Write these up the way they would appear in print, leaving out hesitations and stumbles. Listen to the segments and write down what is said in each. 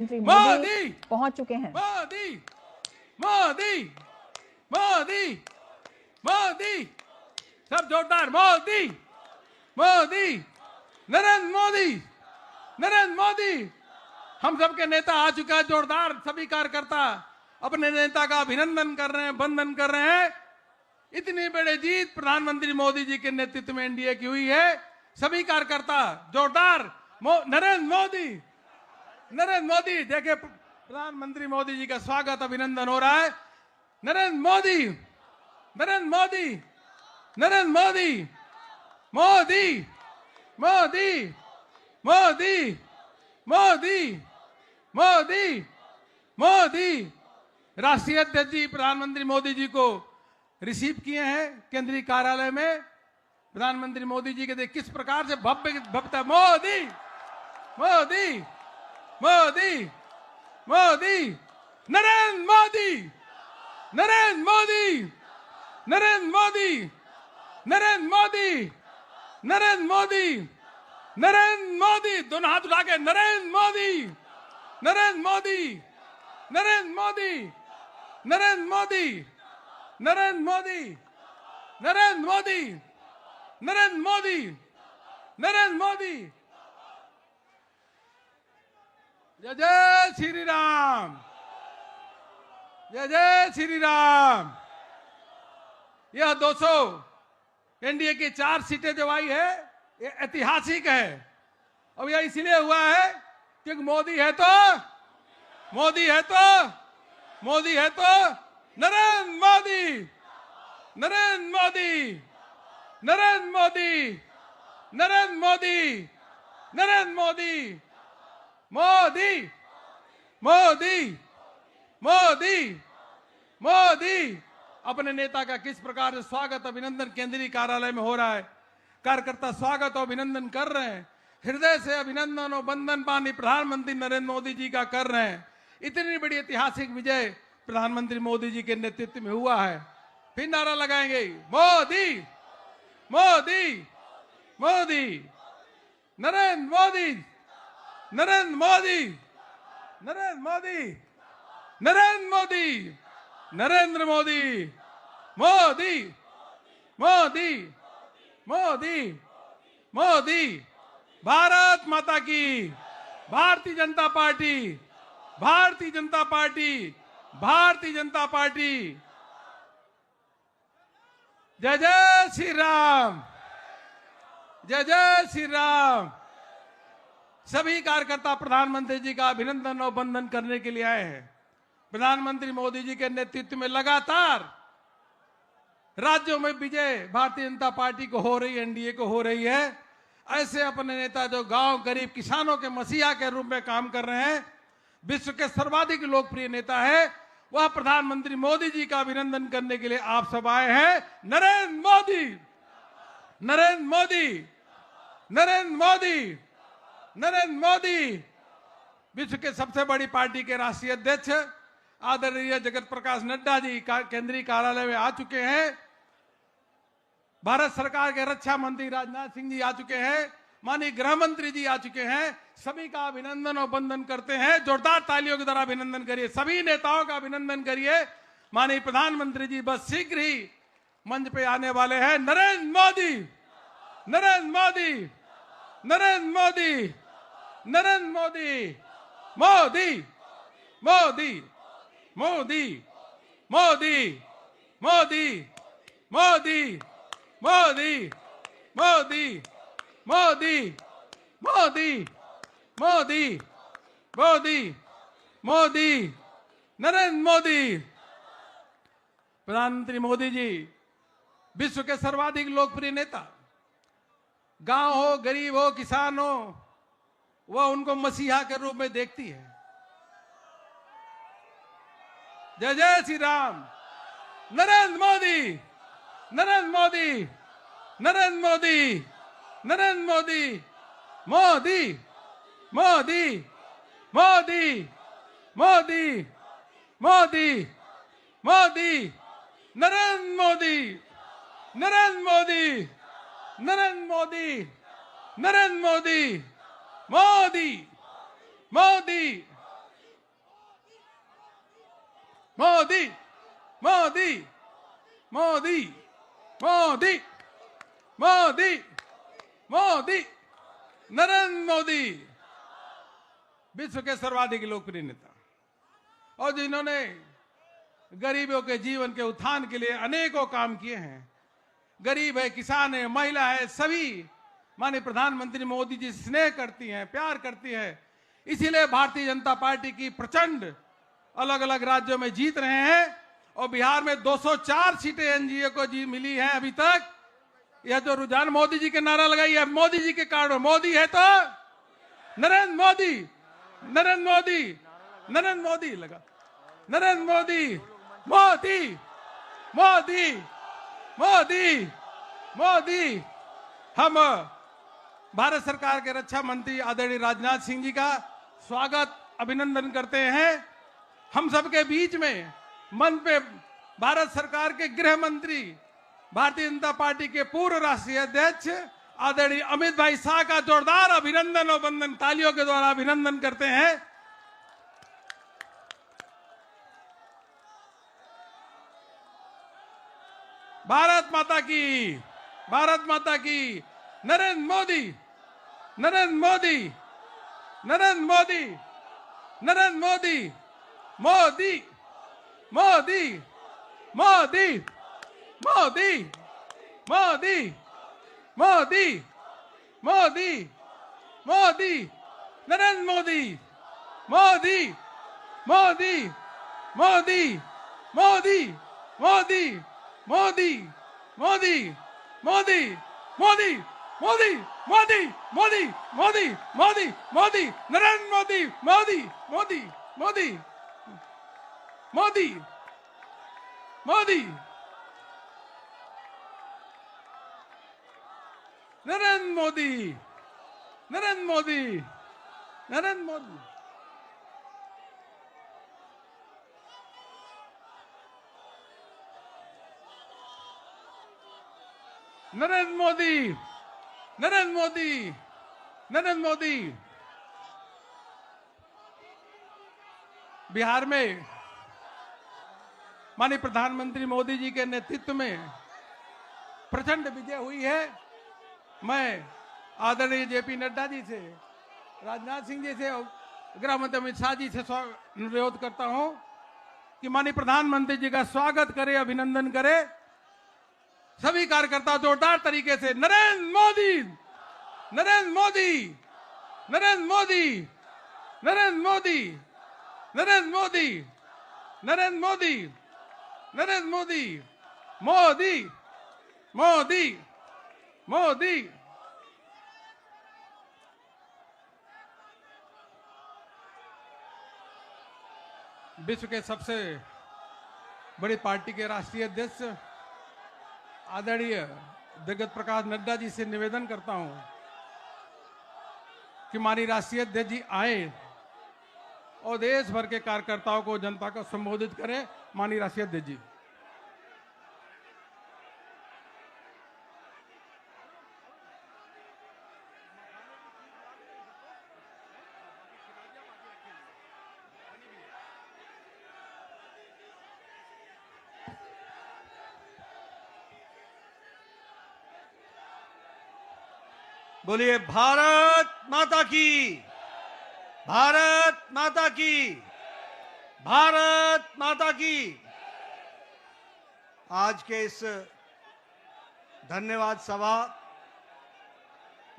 प्रधानमंत्री मोदी पहुंच चुके हैं। मोदी मोदी मोदी मोदी सब जोरदार मोदी मोदी नरेंद्र मोदी नरेंद्र मोदी। हम सबके नेता आ चुका है। जोरदार सभी कार्यकर्ता अपने नेता का अभिनंदन कर रहे हैं, वंदन कर रहे हैं। इतनी बड़ी जीत प्रधानमंत्री मोदी जी के नेतृत्व में एनडीए की हुई है। सभी कार्यकर्ता जोरदार नरेंद्र मोदी नरेंद्र मोदी। देखिए प्रधानमंत्री मोदी जी का स्वागत अभिनंदन हो रहा है। नरेंद्र मोदी नरेंद्र मोदी नरेंद्र मोदी मोदी मोदी मोदी मोदी मोदी मोदी। राष्ट्रीय अध्यक्ष जी प्रधानमंत्री मोदी जी को रिसीव किए हैं केंद्रीय कार्यालय में। प्रधानमंत्री मोदी जी के देख किस प्रकार से भव्य भव्यता। मोदी मोदी मोदी मोदी नरेंद्र मोदी नरेंद्र मोदी नरेंद्र मोदी नरेंद्र मोदी नरेंद्र मोदी नरेंद्र मोदी। दोनों हाथ उठा के नरेंद्र मोदी नरेंद्र मोदी नरेंद्र मोदी नरेंद्र मोदी नरेंद्र मोदी नरेंद्र मोदी नरेंद्र मोदी नरेंद्र मोदी। जय जय श्री राम जय जय श्री राम। यह 200 एनडीए की 4 सीटें जो आई है ये ऐतिहासिक है। अब यह इसलिए हुआ है क्योंकि मोदी है तो मोदी है तो मोदी है तो नरेंद्र मोदी नरेंद्र मोदी नरेंद्र मोदी नरेंद्र मोदी नरेंद्र मोदी मोदी मोदी मोदी मोदी। अपने नेता का किस प्रकार से स्वागत अभिनंदन केंद्रीय कार्यालय में हो रहा है। कार्यकर्ता स्वागत और अभिनंदन कर रहे हैं। हृदय से अभिनंदन और वंदन पानी प्रधानमंत्री नरेंद्र मोदी जी का कर रहे हैं। इतनी बड़ी ऐतिहासिक विजय प्रधानमंत्री मोदी जी के नेतृत्व में हुआ है। फिर नारा लगाएंगे मोदी मोदी मोदी नरेंद्र मोदी नरेंद्र मोदी नरेंद्र मोदी नरेंद्र मोदी नरेंद्र मोदी मोदी मोदी मोदी मोदी। भारत माता की Bharatiya Janata party Bharatiya Janata party Bharatiya Janata party. जय जय श्री राम जय जय श्री राम। सभी कार्यकर्ता प्रधानमंत्री जी का अभिनंदन और वंदन करने के लिए आए हैं। प्रधानमंत्री मोदी जी के नेतृत्व में लगातार राज्यों में विजय भारतीय जनता पार्टी को हो रही है, एनडीए को हो रही है। ऐसे अपने नेता जो गांव गरीब किसानों के मसीहा के रूप में काम कर रहे हैं, विश्व के सर्वाधिक लोकप्रिय नेता है, वह प्रधानमंत्री मोदी जी का अभिनंदन करने के लिए आप सब आए हैं। नरेंद्र मोदी नरेंद्र मोदी नरेंद्र मोदी नरेंद्र मोदी। विश्व के सबसे बड़ी पार्टी के राष्ट्रीय अध्यक्ष आदरणीय जगत प्रकाश नड्डा जी केंद्रीय कार्यालय में आ चुके हैं। भारत सरकार के रक्षा मंत्री राजनाथ सिंह जी आ चुके हैं। माननीय गृह मंत्री जी आ चुके हैं। सभी का अभिनंदन और वंदन करते हैं। जोरदार तालियों के द्वारा अभिनंदन करिए। सभी नेताओं का अभिनंदन करिए। माननीय प्रधानमंत्री जी बस शीघ्र ही मंच पे आने वाले हैं। नरेंद्र मोदी नरेंद्र मोदी नरेंद्र मोदी नरेंद्र मोदी मोदी मोदी मोदी मोदी मोदी मोदी मोदी मोदी मोदी मोदी मोदी मोदी मोदी नरेंद्र मोदी। प्रधानमंत्री मोदी जी विश्व के सर्वाधिक लोकप्रिय नेता। गांव हो गरीब हो किसान हो, वह उनको मसीहा के रूप में देखती है। जय जय श्री राम। नरेंद्र मोदी नरेंद्र मोदी नरेंद्र मोदी नरेंद्र मोदी मोदी मोदी मोदी मोदी मोदी मोदी नरेंद्र मोदी नरेंद्र मोदी नरेंद्र मोदी नरेंद्र मोदी मोदी मोदी मोदी मोदी मोदी मोदी मोदी मोदी नरेंद्र मोदी विश्व के सर्वाधिक लोकप्रिय नेता और जिन्होंने गरीबों के जीवन के उत्थान के लिए अनेकों काम किए हैं। गरीब है, किसान है, महिला है, सभी माननीय प्रधानमंत्री मोदी जी स्नेह करती हैं, प्यार करती हैं। इसीलिए भारतीय जनता पार्टी की प्रचंड अलग अलग राज्यों में जीत रहे हैं और बिहार में 204 सीटें एनडीए को मिली हैं अभी तक। यह जो रुझान मोदी जी के नारा लगाई है, मोदी जी के कारण, मोदी है तो नरेंद्र मोदी, नरेंद्र मोदी, नरेंद्र मोदी लगा, नरेंद्र मोदी, मोदी मोदी मोदी मोदी। हम भारत सरकार के रक्षा मंत्री आदरणीय राजनाथ सिंह जी का स्वागत अभिनंदन करते हैं। हम सबके बीच में मंच पे भारत सरकार के गृह मंत्री, भारतीय जनता पार्टी के पूर्व राष्ट्रीय अध्यक्ष आदरणीय अमित भाई शाह का जोरदार अभिनंदन और वंदन तालियों के द्वारा अभिनंदन करते हैं। भारत माता की, भारत माता की। नरेंद्र मोदी, नरेंद्र मोदी, नरेंद्र मोदी, नरेंद्र मोदी, मोदी मोदी मोदी मोदी मोदी मोदी मोदी मोदी नरेंद्र मोदी, मोदी मोदी मोदी मोदी मोदी मोदी मोदी मोदी मोदी मोदी मोदी मोदी मोदी मोदी मोदी नरेंद्र मोदी, मोदी मोदी मोदी मोदी मोदी नरेंद्र मोदी, नरेंद्र मोदी, नरेंद्र मोदी। नरेंद्र मोदी, नरेंद्र मोदी, नरेंद्र मोदी। बिहार में माननीय प्रधानमंत्री मोदी जी के नेतृत्व में प्रचंड विजय हुई है। मैं आदरणीय जेपी नड्डा जी से, राजनाथ सिंह जी से और गृह मंत्री अमित शाह जी से अनुरोध करता हूं कि माननीय प्रधानमंत्री जी का स्वागत करें, अभिनंदन करें। सभी कार्यकर्ता जोरदार तरीके से नरेंद्र मोदी, नरेंद्र मोदी, नरेंद्र मोदी, नरेंद्र मोदी, नरेंद्र मोदी, नरेंद्र मोदी, नरेंद्र मोदी, मोदी मोदी मोदी। विश्व के सबसे बड़ी पार्टी के राष्ट्रीय अध्यक्ष आदरणीय जगत प्रकाश नड्डा जी से निवेदन करता हूं कि माननीय राष्ट्रीय अध्यक्ष जी आए और देश भर के कार्यकर्ताओं को, जनता को संबोधित करें। माननीय राष्ट्रीय अध्यक्ष जी। बोलिए भारत माता की, भारत माता की, भारत माता की। आज के इस धन्यवाद सभा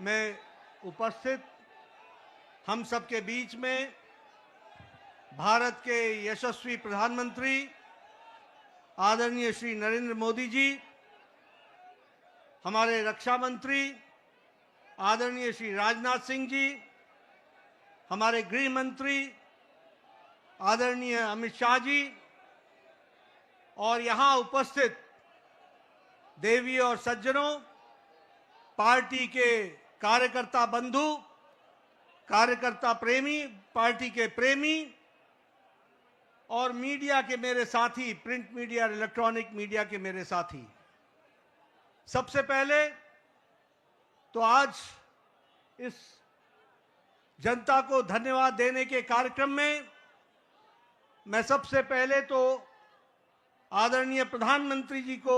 में उपस्थित हम सबके बीच में भारत के यशस्वी प्रधानमंत्री आदरणीय श्री नरेंद्र मोदी जी, हमारे रक्षा मंत्री आदरणीय श्री राजनाथ सिंह जी, हमारे गृह मंत्री आदरणीय अमित शाह जी और यहाँ उपस्थित देवी और सज्जनों, पार्टी के कार्यकर्ता बंधु, कार्यकर्ता प्रेमी, पार्टी के प्रेमी और मीडिया के मेरे साथी, प्रिंट मीडिया और इलेक्ट्रॉनिक मीडिया के मेरे साथी। सबसे पहले तो आज इस जनता को धन्यवाद देने के कार्यक्रम में मैं सबसे पहले तो आदरणीय प्रधानमंत्री जी को,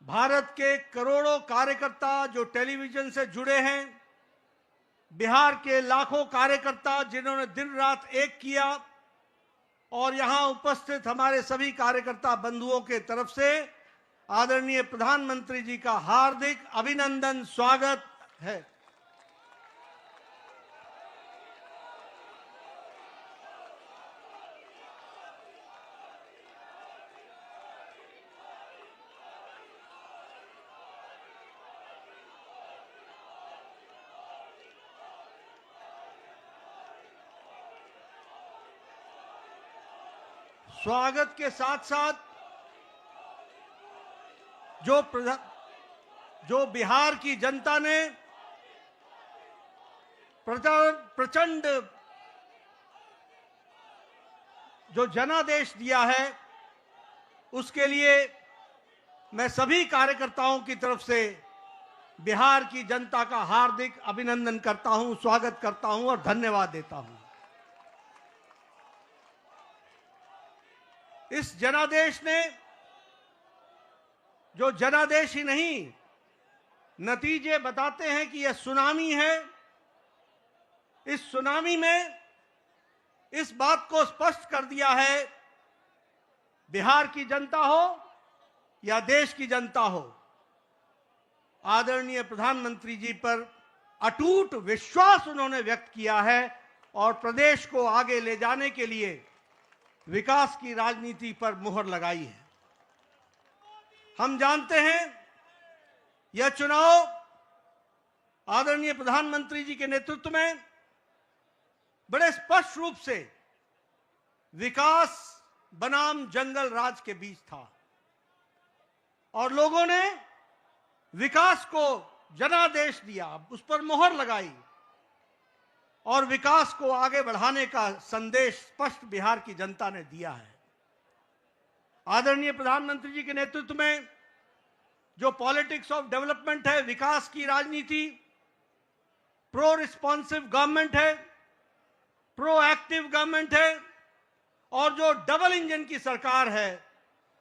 भारत के करोड़ों कार्यकर्ता जो टेलीविजन से जुड़े हैं, बिहार के लाखों कार्यकर्ता जिन्होंने दिन रात एक किया, और यहां उपस्थित हमारे सभी कार्यकर्ता बंधुओं के तरफ से आदरणीय प्रधानमंत्री जी का हार्दिक अभिनंदन, स्वागत है। स्वागत के साथ साथ जो बिहार की जनता ने प्रचंड जो जनादेश दिया है, उसके लिए मैं सभी कार्यकर्ताओं की तरफ से बिहार की जनता का हार्दिक अभिनंदन करता हूं, स्वागत करता हूं और धन्यवाद देता हूं। इस जनादेश ने, जो जनादेश ही नहीं, नतीजे बताते हैं कि यह सुनामी है। इस सुनामी में इस बात को स्पष्ट कर दिया है, बिहार की जनता हो या देश की जनता हो, आदरणीय प्रधानमंत्री जी पर अटूट विश्वास उन्होंने व्यक्त किया है और प्रदेश को आगे ले जाने के लिए विकास की राजनीति पर मुहर लगाई है। हम जानते हैं यह चुनाव आदरणीय प्रधानमंत्री जी के नेतृत्व में बड़े स्पष्ट रूप से विकास बनाम जंगल राज के बीच था, और लोगों ने विकास को जनादेश दिया, उस पर मुहर लगाई और विकास को आगे बढ़ाने का संदेश स्पष्ट बिहार की जनता ने दिया है। आदरणीय प्रधानमंत्री जी के नेतृत्व में जो पॉलिटिक्स ऑफ डेवलपमेंट है, विकास की राजनीति, प्रो रिस्पॉन्सिव गवर्नमेंट है, प्रो एक्टिव गवर्नमेंट है, और जो डबल इंजन की सरकार है,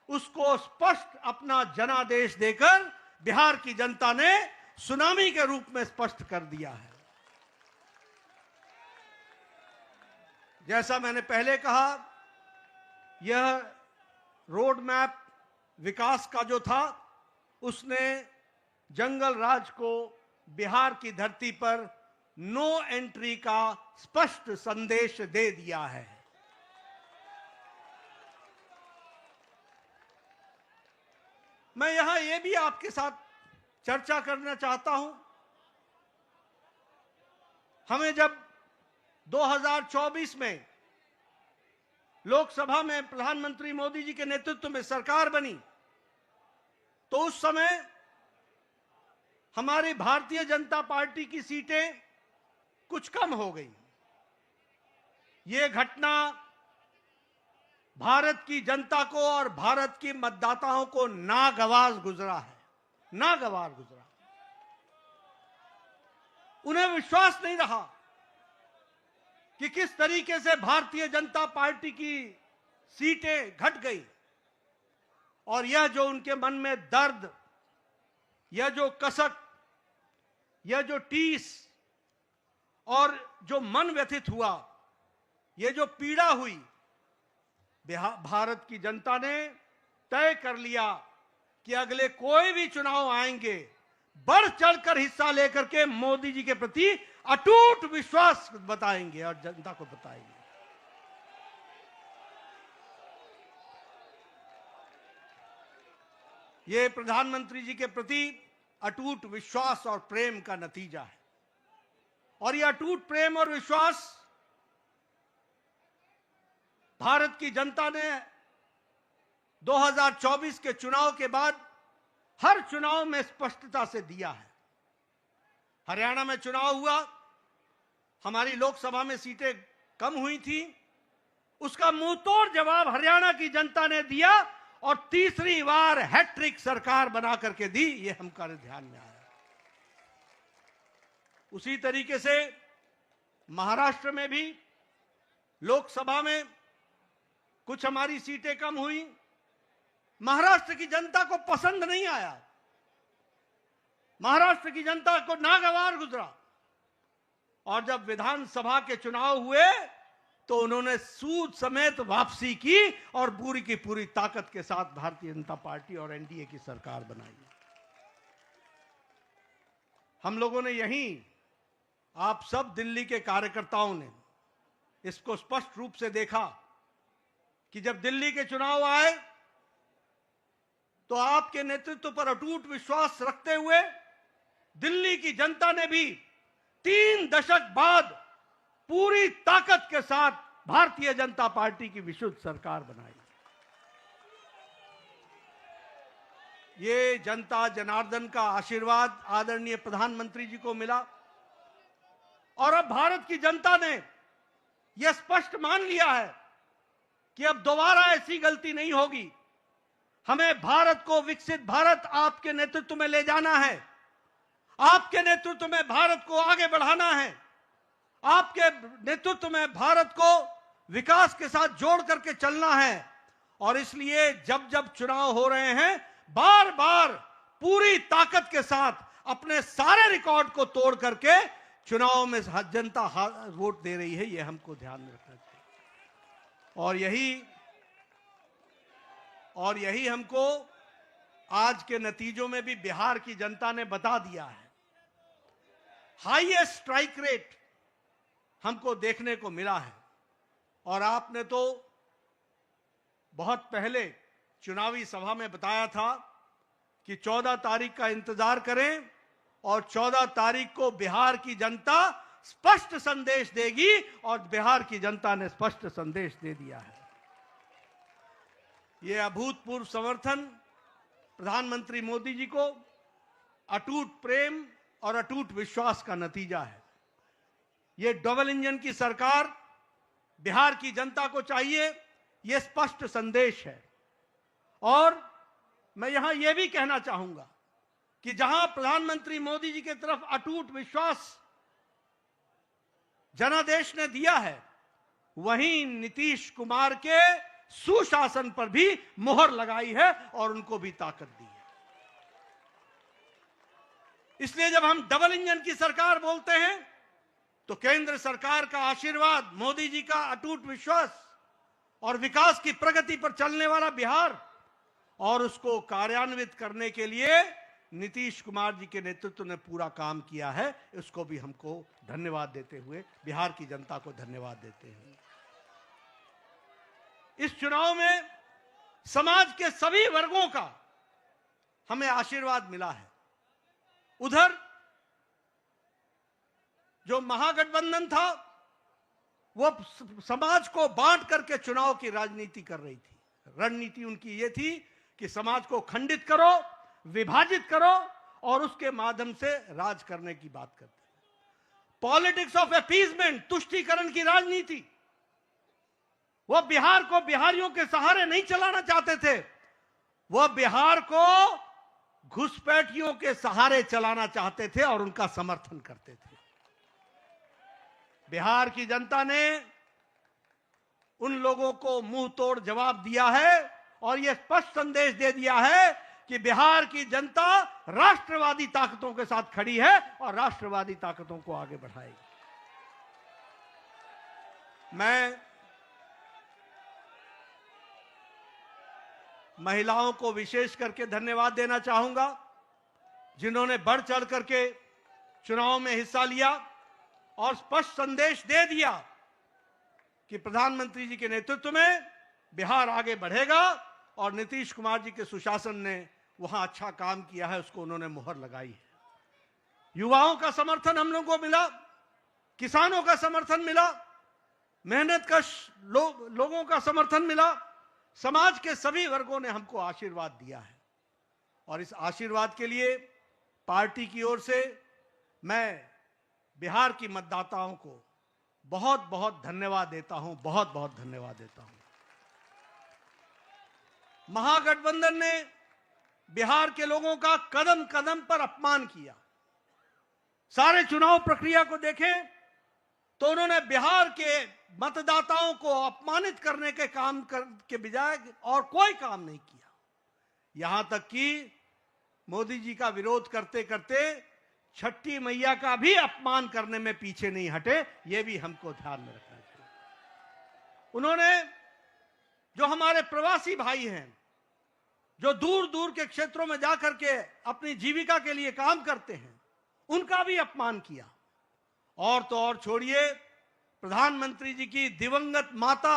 उसको स्पष्ट अपना जनादेश देकर बिहार की जनता ने सुनामी के रूप में स्पष्ट कर दिया है। जैसा मैंने पहले कहा, यह रोड मैप विकास का जो था, उसने जंगल राज को बिहार की धरती पर नो एंट्री का स्पष्ट संदेश दे दिया है। मैं यहां यह भी आपके साथ चर्चा करना चाहता हूं, हमें जब 2024 में लोकसभा में प्रधानमंत्री मोदी जी के नेतृत्व में सरकार बनी, तो उस समय हमारी भारतीय जनता पार्टी की सीटें कुछ कम हो गई। ये घटना भारत की जनता को और भारत की मतदाताओं को नागवार गुजरा है, नागवार गुजरा। उन्हें विश्वास नहीं रहा कि किस तरीके से भारतीय जनता पार्टी की सीटें घट गई, और यह जो उनके मन में दर्द, यह जो कसक, यह जो टीस और जो मन व्यथित हुआ, यह जो पीड़ा हुई, भारत की जनता ने तय कर लिया कि अगले कोई भी चुनाव आएंगे, बढ़ चढ़कर हिस्सा लेकर के मोदी जी के प्रति अटूट विश्वास बताएंगे और जनता को बताएंगे। ये प्रधानमंत्री जी के प्रति अटूट विश्वास और प्रेम का नतीजा है, और यह अटूट प्रेम और विश्वास भारत की जनता ने 2024 के चुनाव के बाद हर चुनाव में स्पष्टता से दिया है। हरियाणा में चुनाव हुआ, हमारी लोकसभा में सीटें कम हुई थी, उसका मुंहतोड़ जवाब हरियाणा की जनता ने दिया और तीसरी बार हैट्रिक सरकार बना करके दी, ये हमारे ध्यान में आया। उसी तरीके से महाराष्ट्र में भी लोकसभा में कुछ हमारी सीटें कम हुई, महाराष्ट्र की जनता को पसंद नहीं आया, महाराष्ट्र की जनता को नागवार गुजरा। और जब विधानसभा के चुनाव हुए तो उन्होंने सूद समेत वापसी की और पूरी की पूरी ताकत के साथ भारतीय जनता पार्टी और एनडीए की सरकार बनाई। हम लोगों ने यहीं, आप सब दिल्ली के कार्यकर्ताओं ने इसको स्पष्ट रूप से देखा कि जब दिल्ली के चुनाव आए तो आपके नेतृत्व पर अटूट विश्वास रखते हुए दिल्ली की जनता ने भी 3 दशक बाद पूरी ताकत के साथ भारतीय जनता पार्टी की विशुद्ध सरकार बनाई। ये जनता जनार्दन का आशीर्वाद आदरणीय प्रधानमंत्री जी को मिला और अब भारत की जनता ने यह स्पष्ट मान लिया है कि अब दोबारा ऐसी गलती नहीं होगी। हमें भारत को विकसित भारत आपके नेतृत्व में ले जाना है, आपके नेतृत्व में भारत को आगे बढ़ाना है, आपके नेतृत्व में भारत को विकास के साथ जोड़ करके चलना है। और इसलिए जब जब चुनाव हो रहे हैं, बार बार पूरी ताकत के साथ अपने सारे रिकॉर्ड को तोड़ करके चुनाव में जनता वोट दे रही है, यह हमको ध्यान में रखना चाहिए। और यही हमको आज के नतीजों में भी बिहार की जनता ने बता दिया है। हाईएस्ट स्ट्राइक रेट हमको देखने को मिला है। और आपने तो बहुत पहले चुनावी सभा में बताया था कि 14 तारीख का इंतजार करें और 14 तारीख को बिहार की जनता स्पष्ट संदेश देगी और बिहार की जनता ने स्पष्ट संदेश दे दिया है। यह अभूतपूर्व समर्थन प्रधानमंत्री मोदी जी को अटूट प्रेम और अटूट विश्वास का नतीजा है। यह डबल इंजन की सरकार बिहार की जनता को चाहिए, यह स्पष्ट संदेश है। और मैं यहां यह भी कहना चाहूंगा कि जहां प्रधानमंत्री मोदी जी की तरफ अटूट विश्वास जनादेश ने दिया है, वहीं नीतीश कुमार के सुशासन पर भी मुहर लगाई है और उनको भी ताकत दी है। इसलिए जब हम डबल इंजन की सरकार बोलते हैं तो केंद्र सरकार का आशीर्वाद, मोदी जी का अटूट विश्वास और विकास की प्रगति पर चलने वाला बिहार और उसको कार्यान्वित करने के लिए नीतीश कुमार जी के नेतृत्व ने पूरा काम किया है। इसको भी हमको धन्यवाद देते हुए बिहार की जनता को धन्यवाद देते हैं। इस चुनाव में समाज के सभी वर्गों का हमें आशीर्वाद मिला है। उधर जो महागठबंधन था वो समाज को बांट करके चुनाव की राजनीति कर रही थी। रणनीति उनकी ये थी कि समाज को खंडित करो, विभाजित करो और उसके माध्यम से राज करने की बात करते हैं। पॉलिटिक्स ऑफ अपीजमेंट, तुष्टीकरण की राजनीति। वो बिहार को बिहारियों के सहारे नहीं चलाना चाहते थे, वो बिहार को घुसपैठियों के सहारे चलाना चाहते थे और उनका समर्थन करते थे। बिहार की जनता ने उन लोगों को मुंह तोड़ जवाब दिया है और यह स्पष्ट संदेश दे दिया है कि बिहार की जनता राष्ट्रवादी ताकतों के साथ खड़ी है और राष्ट्रवादी ताकतों को आगे बढ़ाएगी। मैं महिलाओं को विशेष करके धन्यवाद देना चाहूंगा, जिन्होंने बढ़ चढ़ करके चुनाव में हिस्सा लिया और स्पष्ट संदेश दे दिया कि प्रधानमंत्री जी के नेतृत्व में बिहार आगे बढ़ेगा और नीतीश कुमार जी के सुशासन ने वहां अच्छा काम किया है, उसको उन्होंने मुहर लगाई है। युवाओं का समर्थन हम लोगों को मिला, किसानों का समर्थन मिला, मेहनतकश लोगों का समर्थन मिला, समाज के सभी वर्गों ने हमको आशीर्वाद दिया है। और इस आशीर्वाद के लिए पार्टी की ओर से मैं बिहार की मतदाताओं को बहुत बहुत धन्यवाद देता हूं, बहुत बहुत धन्यवाद देता हूं। महागठबंधन ने बिहार के लोगों का कदम कदम पर अपमान किया। सारे चुनाव प्रक्रिया को देखें तो उन्होंने बिहार के मतदाताओं को अपमानित करने के के बजाय और कोई काम नहीं किया। यहां तक कि मोदी जी का विरोध करते करते छठी मैया का भी अपमान करने में पीछे नहीं हटे। यह भी हमको ध्यान में रखना चाहिए। उन्होंने जो हमारे प्रवासी भाई हैं, जो दूर दूर के क्षेत्रों में जाकर के अपनी जीविका के लिए काम करते हैं, उनका भी अपमान किया। और तो और छोड़िए, प्रधानमंत्री जी की दिवंगत माता,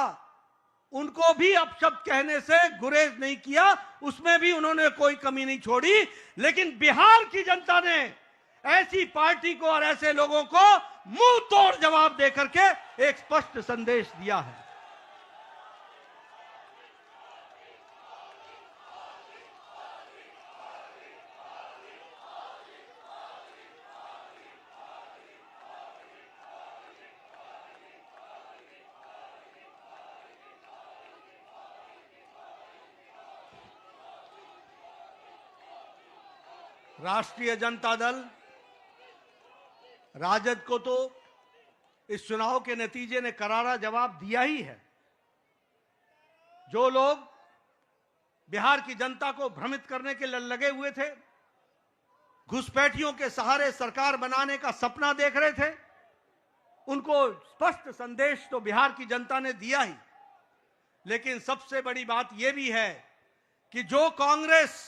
उनको भी अपशब्द कहने से गुरेज नहीं किया, उसमें भी उन्होंने कोई कमी नहीं छोड़ी। लेकिन बिहार की जनता ने ऐसी पार्टी को और ऐसे लोगों को मुंह तोड़ जवाब देकर के एक स्पष्ट संदेश दिया है। राष्ट्रीय जनता दल राजद को तो इस चुनाव के नतीजे ने करारा जवाब दिया ही है। जो लोग बिहार की जनता को भ्रमित करने के लिए लगे हुए थे, घुसपैठियों के सहारे सरकार बनाने का सपना देख रहे थे, उनको स्पष्ट संदेश तो बिहार की जनता ने दिया ही। लेकिन सबसे बड़ी बात यह भी है कि जो कांग्रेस,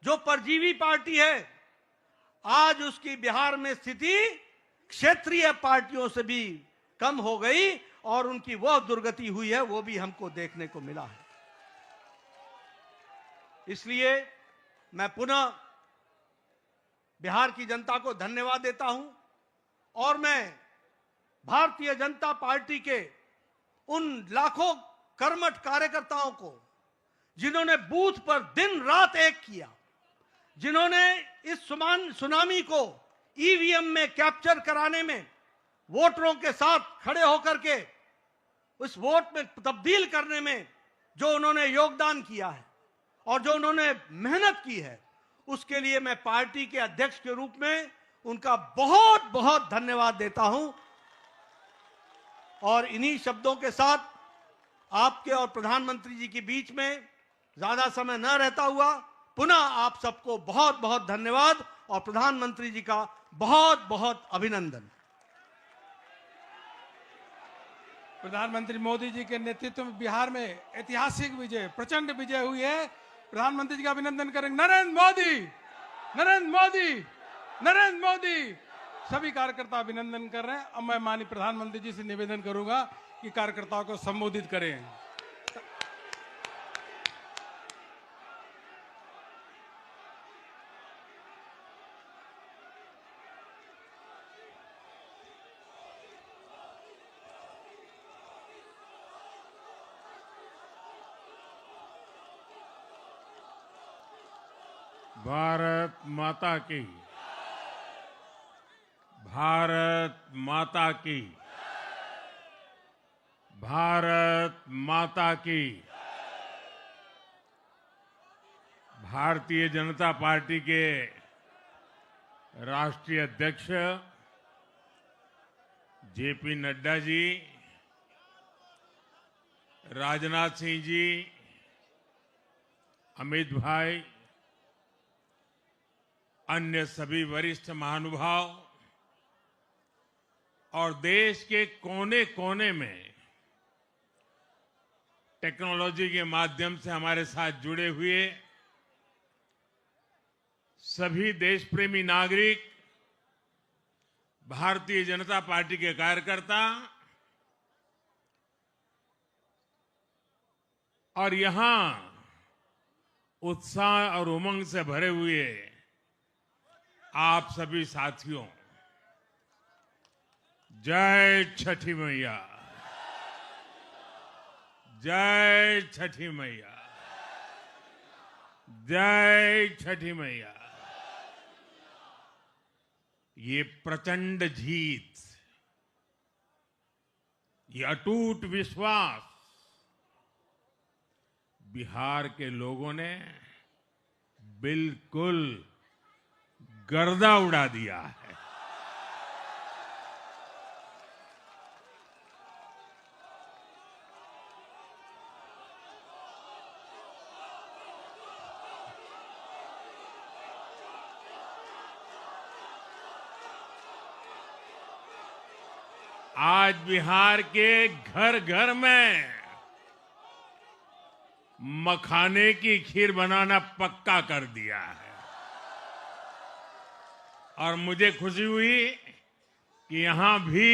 जो परजीवी पार्टी है, आज उसकी बिहार में स्थिति क्षेत्रीय पार्टियों से भी कम हो गई और उनकी वह दुर्गति हुई है, वो भी हमको देखने को मिला है। इसलिए मैं पुनः बिहार की जनता को धन्यवाद देता हूं और मैं भारतीय जनता पार्टी के उन लाखों कर्मठ कार्यकर्ताओं को, जिन्होंने बूथ पर दिन रात एक किया, जिन्होंने इस सुनामी को ईवीएम में कैप्चर कराने में वोटरों के साथ खड़े होकर के उस वोट में तब्दील करने में जो उन्होंने योगदान किया है और जो उन्होंने मेहनत की है, उसके लिए मैं पार्टी के अध्यक्ष के रूप में उनका बहुत बहुत धन्यवाद देता हूं। और इन्हीं शब्दों के साथ आपके और प्रधानमंत्री जी के बीच में ज्यादा समय न रहता हुआ पुनः आप सबको बहुत बहुत धन्यवाद और प्रधानमंत्री जी का बहुत बहुत अभिनंदन। प्रधानमंत्री मोदी जी के नेतृत्व में बिहार में ऐतिहासिक विजय, प्रचंड विजय हुई है। प्रधानमंत्री जी का अभिनंदन करेंगे। नरेंद्र मोदी, नरेंद्र मोदी, नरेंद्र मोदी। सभी कार्यकर्ता अभिनंदन कर रहे हैं। अब मैं माननीय प्रधानमंत्री जी से निवेदन करूंगा कि कार्यकर्ताओं को संबोधित करें। भारत माता की, भारत माता की, भारत माता की। भारतीय जनता पार्टी के राष्ट्रीय अध्यक्ष जेपी नड्डा जी, राजनाथ सिंह जी, अमित भाई, अन्य सभी वरिष्ठ महानुभाव और देश के कोने कोने में टेक्नोलॉजी के माध्यम से हमारे साथ जुड़े हुए सभी देशप्रेमी नागरिक, भारतीय जनता पार्टी के कार्यकर्ता और यहां उत्साह और उमंग से भरे हुए आप सभी साथियों, जय छठी मैया, जय छठी मैया, जय छठी मैया। ये प्रचंड जीत, ये अटूट विश्वास बिहार के लोगों ने बिल्कुल गर्दा उड़ा दिया है। आज बिहार के घर घर में मखाने की खीर बनाना पक्का कर दिया है। और मुझे खुशी हुई कि यहां भी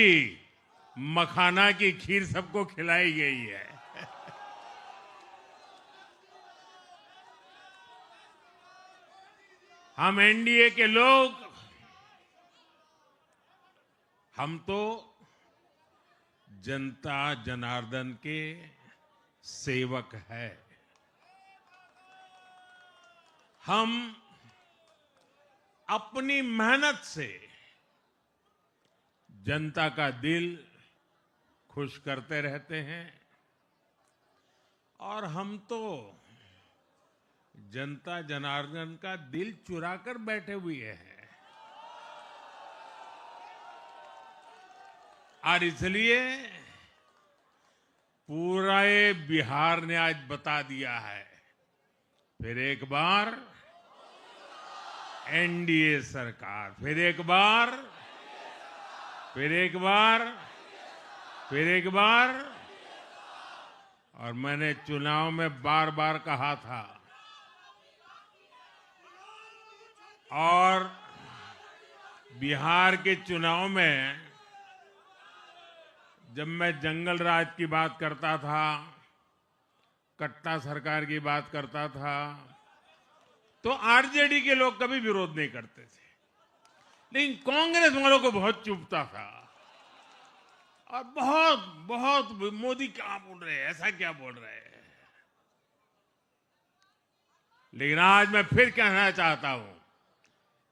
मखाना की खीर सबको खिलाई गई है। हम एनडीए के लोग, हम तो जनता जनार्दन के सेवक है। हम अपनी मेहनत से जनता का दिल खुश करते रहते हैं और हम तो जनता जनार्दन का दिल चुरा कर बैठे हुए हैं। और इसलिए पूरा ये बिहार ने आज बता दिया है, फिर एक बार एनडीए सरकार, फिर एक बार, फिर एक बार, फिर एक बार। और मैंने चुनाव में बार बार कहा था और बिहार के चुनाव में जब मैं जंगल राज की बात करता था, कट्टा सरकार की बात करता था, तो आरजेडी के लोग कभी विरोध नहीं करते थे, लेकिन कांग्रेस वालों को बहुत चुभता था और बहुत बहुत मोदी क्या बोल रहे हैं, ऐसा क्या बोल रहे हैं। लेकिन आज मैं फिर कहना चाहता हूं,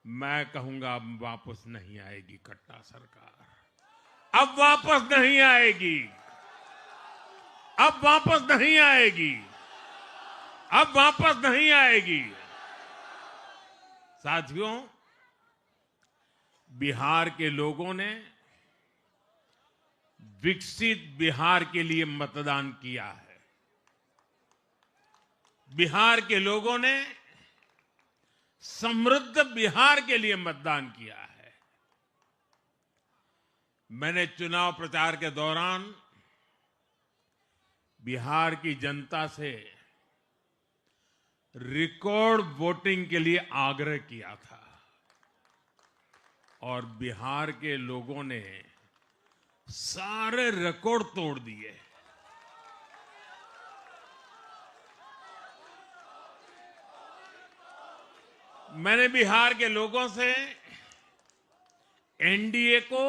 मैं कहूंगा अब वापस नहीं आएगी कट्टा सरकार, अब वापस नहीं आएगी, अब वापस नहीं आएगी, अब वापस नहीं आएगी। साथियों, बिहार के लोगों ने विकसित बिहार के लिए मतदान किया है। बिहार के लोगों ने समृद्ध बिहार के लिए मतदान किया है। मैंने चुनाव प्रचार के दौरान बिहार की जनता से रिकॉर्ड वोटिंग के लिए आग्रह किया था और बिहार के लोगों ने सारे रिकॉर्ड तोड़ दिए। मैंने बिहार के लोगों से एनडीए को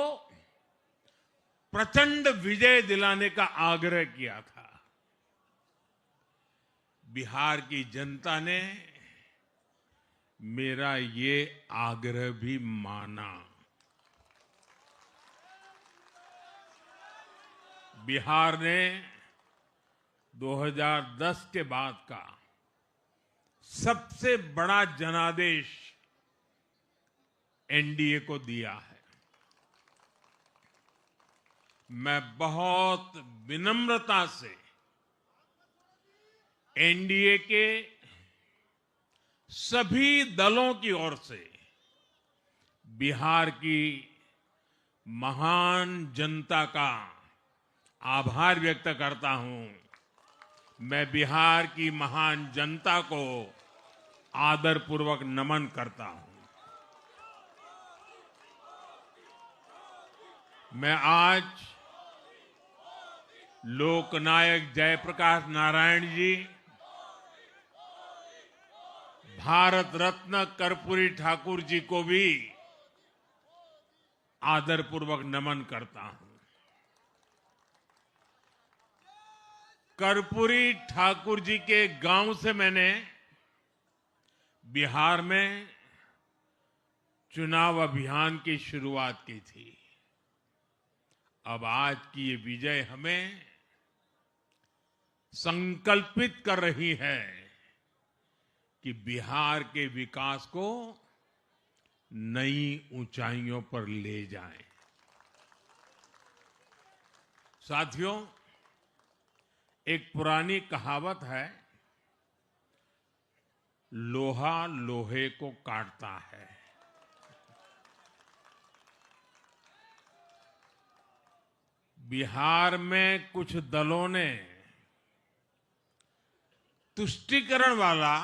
प्रचंड विजय दिलाने का आग्रह किया था। बिहार की जनता ने मेरा ये आग्रह भी माना। बिहार ने 2010 के बाद का सबसे बड़ा जनादेश एनडीए को दिया है। मैं बहुत विनम्रता से एनडीए के सभी दलों की ओर से बिहार की महान जनता का आभार व्यक्त करता हूं। मैं बिहार की महान जनता को आदरपूर्वक नमन करता हूं। मैं आज लोकनायक जयप्रकाश नारायण जी, भारत रत्न कर्पूरी ठाकुर जी को भी आदरपूर्वक नमन करता हूं। कर्पूरी ठाकुर जी के गांव से मैंने बिहार में चुनाव अभियान की शुरुआत की थी। अब आज की ये विजय हमें संकल्पित कर रही है कि बिहार के विकास को नई ऊंचाइयों पर ले जाएं। साथियों, एक पुरानी कहावत है, लोहा लोहे को काटता है। बिहार में कुछ दलों ने तुष्टीकरण वाला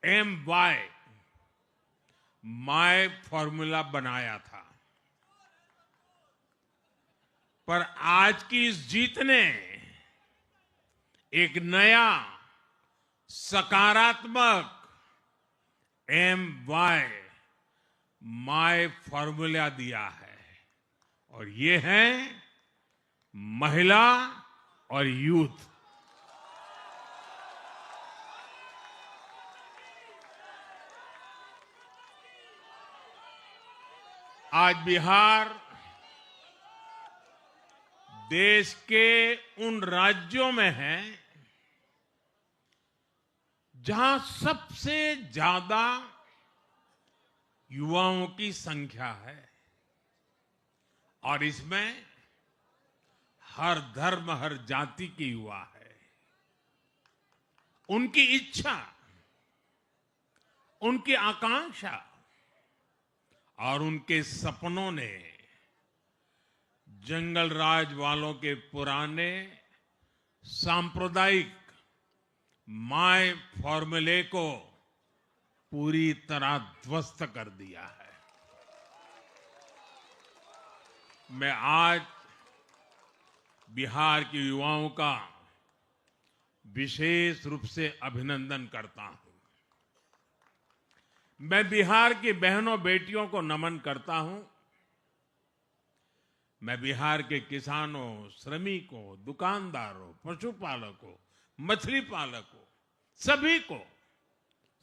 MY माय फॉर्मूला बनाया था, पर आज की इस जीत ने एक नया सकारात्मक MY माय फॉर्मूला दिया है, और ये है महिला और यूथ। आज बिहार देश के उन राज्यों में है जहां सबसे ज्यादा युवाओं की संख्या है, और इसमें हर धर्म हर जाति के युवा है। उनकी इच्छा, उनकी आकांक्षा और उनके सपनों ने जंगल राज वालों के पुराने सांप्रदायिक माय फॉर्मूले को पूरी तरह ध्वस्त कर दिया है। मैं आज बिहार के युवाओं का विशेष रूप से अभिनंदन करता हूं। मैं बिहार की बहनों बेटियों को नमन करता हूं। मैं बिहार के किसानों, श्रमिकों, दुकानदारों, पशुपालकों, मछली पालकों,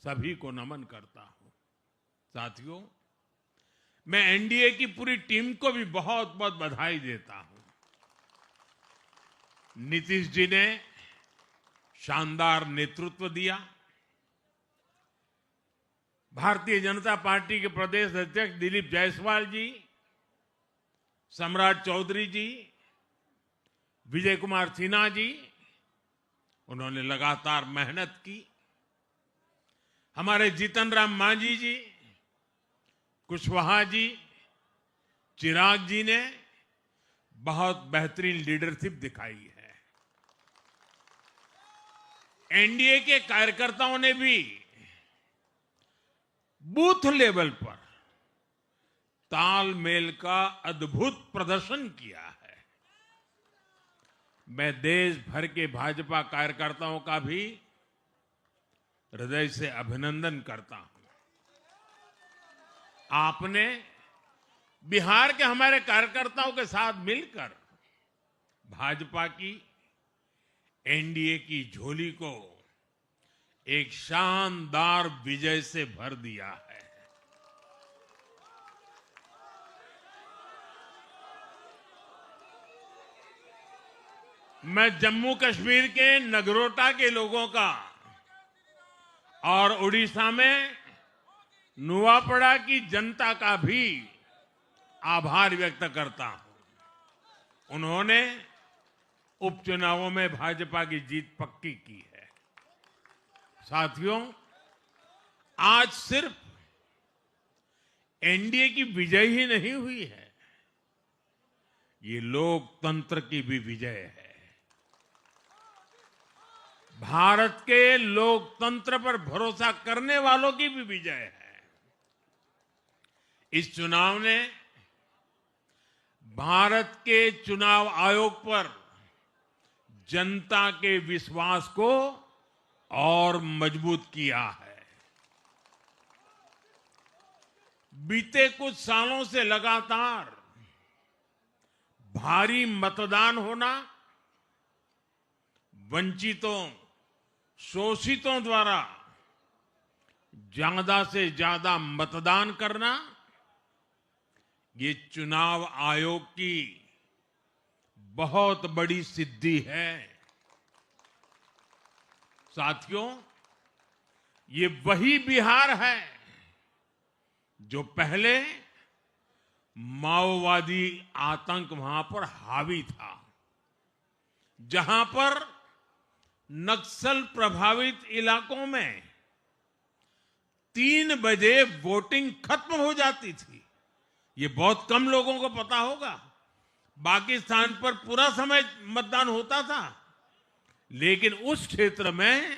सभी को नमन करता हूं। साथियों, मैं एनडीए की पूरी टीम को भी बहुत बहुत बधाई देता हूं। नीतीश जी ने शानदार नेतृत्व दिया। भारतीय जनता पार्टी के प्रदेश अध्यक्ष दिलीप जायसवाल जी, सम्राट चौधरी जी, विजय कुमार सिन्हा जी, उन्होंने लगातार मेहनत की। हमारे जीतन राम मांझी जी, कुशवाहा जी, चिराग जी ने बहुत बेहतरीन लीडरशिप दिखाई है। एनडीए के कार्यकर्ताओं ने भी बूथ लेवल पर तालमेल का अद्भुत प्रदर्शन किया है। मैं देश भर के भाजपा कार्यकर्ताओं का भी हृदय से अभिनंदन करता हूं। आपने बिहार के हमारे कार्यकर्ताओं के साथ मिलकर भाजपा की एनडीए की झोली को एक शानदार विजय से भर दिया है। मैं जम्मू कश्मीर के नगरोटा के लोगों का और उड़ीसा में नुआपड़ा की जनता का भी आभार व्यक्त करता हूं। उन्होंने उपचुनावों में भाजपा की जीत पक्की की है। साथियों, आज सिर्फ एनडीए की विजय ही नहीं हुई है, ये लोकतंत्र की भी विजय है। भारत के लोकतंत्र पर भरोसा करने वालों की भी विजय है। इस चुनाव ने भारत के चुनाव आयोग पर जनता के विश्वास को और मजबूत किया है। बीते कुछ सालों से लगातार भारी मतदान होना, वंचितों, शोषितों द्वारा ज्यादा से ज्यादा मतदान करना, ये चुनाव आयोग की बहुत बड़ी सिद्धि है। साथियों, ये वही बिहार है जो पहले माओवादी आतंक वहां पर हावी था, जहां पर नक्सल प्रभावित इलाकों में 3 बजे वोटिंग खत्म हो जाती थी। ये बहुत कम लोगों को पता होगा, बाकी स्थान पर पूरा समय मतदान होता था, लेकिन उस क्षेत्र में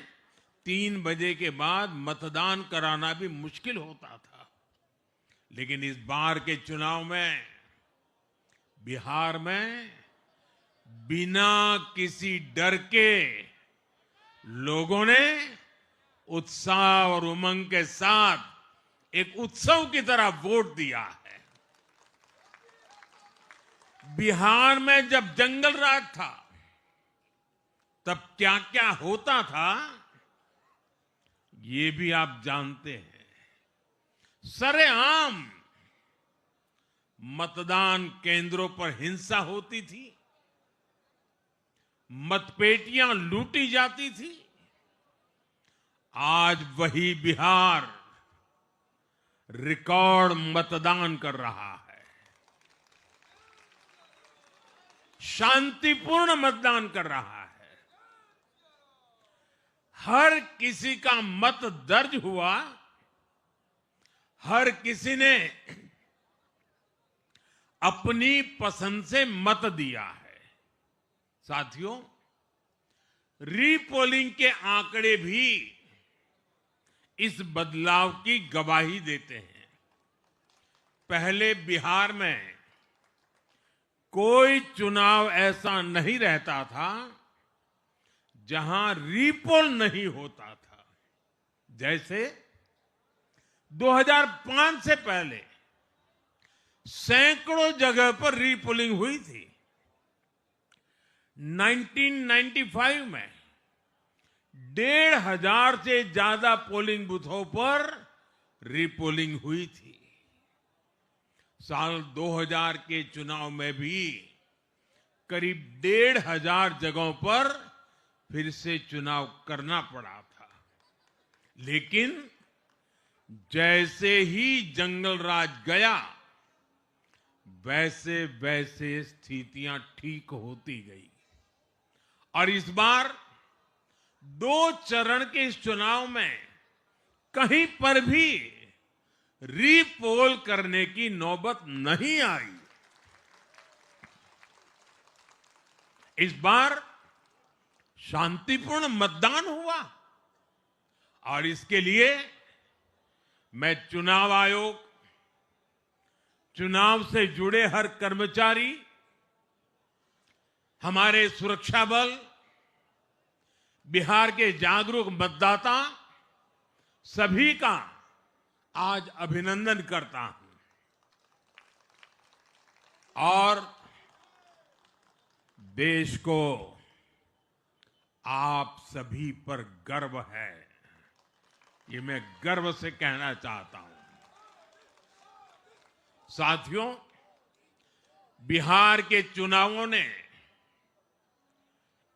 3 बजे के बाद मतदान कराना भी मुश्किल होता था। लेकिन इस बार के चुनाव में बिहार में बिना किसी डर के लोगों ने उत्साह और उमंग के साथ एक उत्सव की तरह वोट दिया है। बिहार में जब जंगल राज था तब क्या क्या होता था ये भी आप जानते हैं। सरेआम मतदान केंद्रों पर हिंसा होती थी, मतपेटियां लूटी जाती थी। आज वही बिहार रिकॉर्ड मतदान कर रहा है, शांतिपूर्ण मतदान कर रहा है। हर किसी का मत दर्ज हुआ, हर किसी ने अपनी पसंद से मत दिया है। साथियों, रीपोलिंग के आंकड़े भी इस बदलाव की गवाही देते हैं। पहले बिहार में कोई चुनाव ऐसा नहीं रहता था जहां रीपोल नहीं होता था। जैसे 2005 से पहले सैकड़ों जगह पर रीपोलिंग हुई थी। 1995 में 1,500 से ज्यादा पोलिंग बूथों पर रीपोलिंग हुई थी। साल 2000 के चुनाव में भी करीब 1,500 जगहों पर फिर से चुनाव करना पड़ा था। लेकिन जैसे ही जंगल राज गया, वैसे वैसे स्थितियां ठीक होती गई और इस बार 2 चरण के इस चुनाव में कहीं पर भी रीपोल करने की नौबत नहीं आई। इस बार शांतिपूर्ण मतदान हुआ और इसके लिए मैं चुनाव आयोग, चुनाव से जुड़े हर कर्मचारी, हमारे सुरक्षा बल, बिहार के जागरूक मतदाता सभी का आज अभिनंदन करता हूं और देश को आप सभी पर गर्व है, ये मैं गर्व से कहना चाहता हूं। साथियों, बिहार के चुनावों ने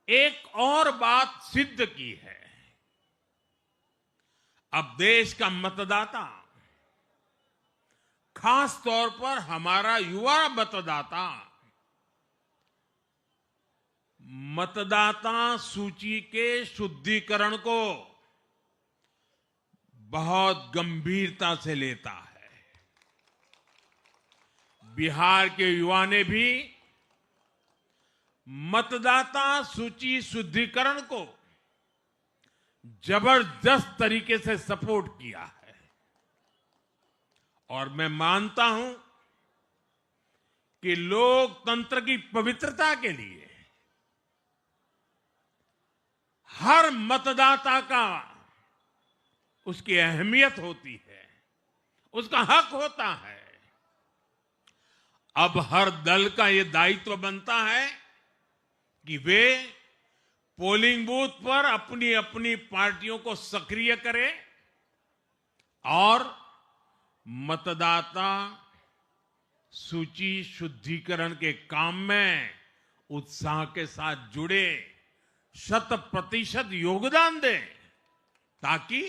एक और बात सिद्ध की है। अब देश का मतदाता, खास तौर पर हमारा युवा मतदाता, मतदाता सूची के शुद्धिकरण को बहुत गंभीरता से लेता है। बिहार के युवा ने भी मतदाता सूची शुद्धिकरण को जबरदस्त तरीके से सपोर्ट किया है और मैं मानता हूं कि लोकतंत्र की पवित्रता के लिए हर मतदाता का उसकी अहमियत होती है, उसका हक होता है। अब हर दल का यह दायित्व बनता है कि वे पोलिंग बूथ पर अपनी अपनी पार्टियों को सक्रिय करें और मतदाता सूची शुद्धिकरण के काम में उत्साह के साथ जुड़े, 100% योगदान दें ताकि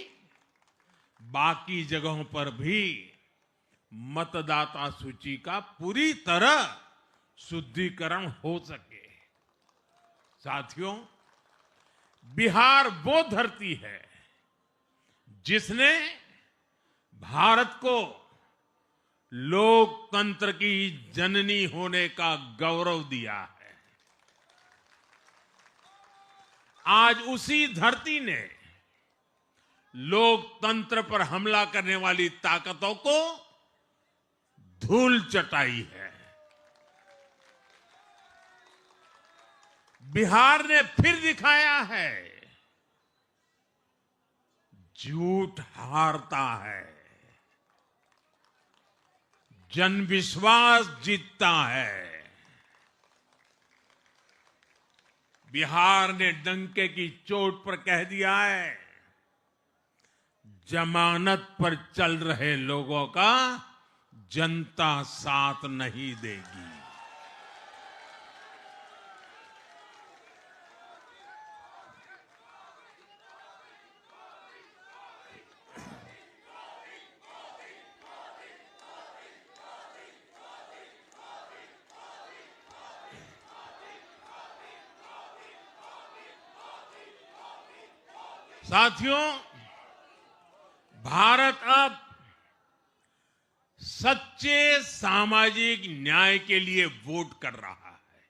बाकी जगहों पर भी मतदाता सूची का पूरी तरह शुद्धिकरण हो सके। साथियों, बिहार वो धरती है जिसने भारत को लोकतंत्र की जननी होने का गौरव दिया है। आज उसी धरती ने लोकतंत्र पर हमला करने वाली ताकतों को धूल चटाई है। बिहार ने फिर दिखाया है, झूठ हारता है, जन विश्वास जीतता है। बिहार ने डंके की चोट पर कह दिया है, जमानत पर चल रहे लोगों का जनता साथ नहीं देगी। साथियों, भारत अब सच्चे सामाजिक न्याय के लिए वोट कर रहा है,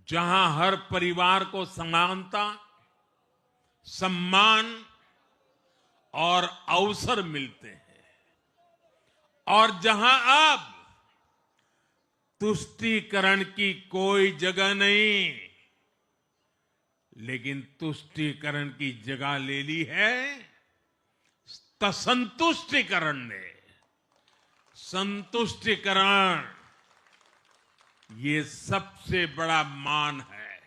जहां हर परिवार को समानता, सम्मान और अवसर मिलते हैं, और जहां अब तुष्टीकरण की कोई जगह नहीं, लेकिन तुष्टीकरण की जगह ले ली है संतुष्टीकरण ने। संतुष्टीकरण ये सबसे बड़ा मान है।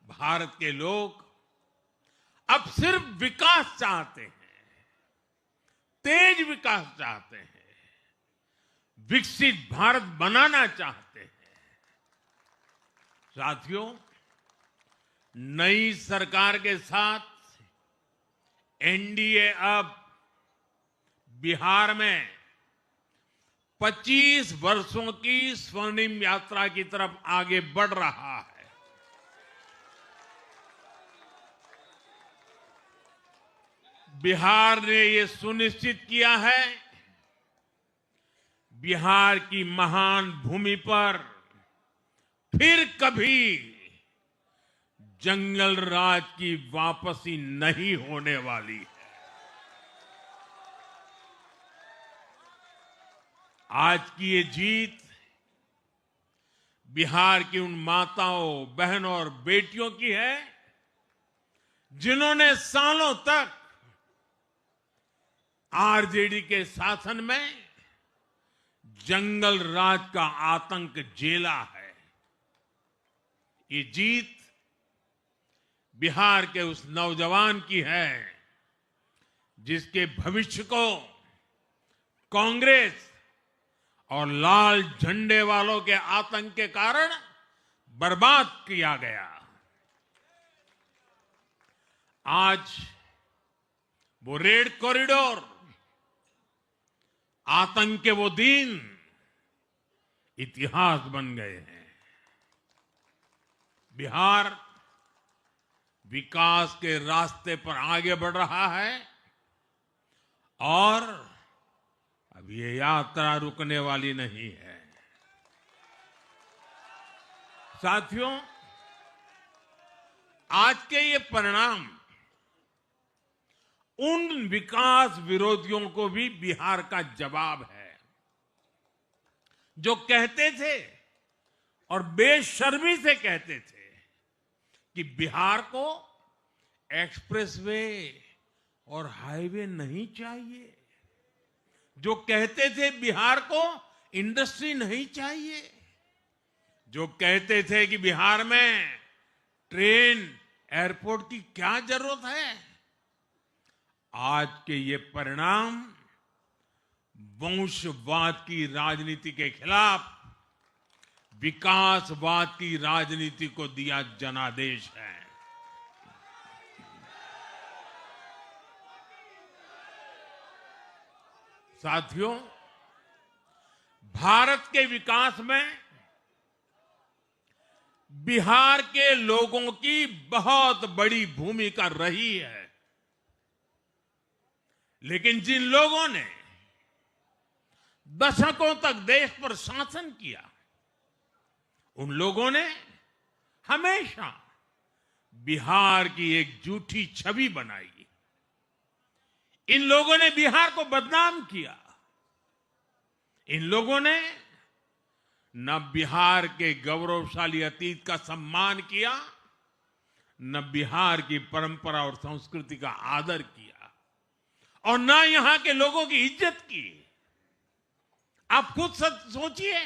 भारत के लोग अब सिर्फ विकास चाहते हैं, तेज विकास चाहते हैं, विकसित भारत बनाना चाहते हैं। साथियों, नई सरकार के साथ एनडीए अब बिहार में 25 वर्षों की स्वर्णिम यात्रा की तरफ आगे बढ़ रहा है। बिहार ने ये सुनिश्चित किया है, बिहार की महान भूमि पर फिर कभी जंगल राज की वापसी नहीं होने वाली है। आज की ये जीत बिहार की उन माताओं, बहनों और बेटियों की है, जिन्होंने सालों तक आरजेडी के शासन में जंगल राज का आतंक झेला है। ये जीत बिहार के उस नौजवान की है, जिसके भविष्य को कांग्रेस और लाल झंडे वालों के आतंक के कारण बर्बाद किया गया। आज वो रेड कॉरिडोर, आतंक के वो दिन इतिहास बन गए हैं। बिहार विकास के रास्ते पर आगे बढ़ रहा है और अब ये यात्रा रुकने वाली नहीं है। साथियों, आज के ये परिणाम उन विकास विरोधियों को भी बिहार का जवाब है, जो कहते थे और बेशर्मी से कहते थे कि बिहार को एक्सप्रेसवे और हाईवे नहीं चाहिए, जो कहते थे बिहार को इंडस्ट्री नहीं चाहिए, जो कहते थे कि बिहार में ट्रेन, एयरपोर्ट की क्या जरूरत है। आज के ये परिणाम वंशवाद की राजनीति के खिलाफ विकासवाद की राजनीति को दिया जनादेश है। साथियों, भारत के विकास में बिहार के लोगों की बहुत बड़ी भूमिका रही है, लेकिन जिन लोगों ने दशकों तक देश पर शासन किया, उन लोगों ने हमेशा बिहार की एक झूठी छवि बनाई। इन लोगों ने बिहार को बदनाम किया। इन लोगों ने न बिहार के गौरवशाली अतीत का सम्मान किया, न बिहार की परंपरा और संस्कृति का आदर किया, और न यहां के लोगों की इज्जत की। आप खुद सोचिए,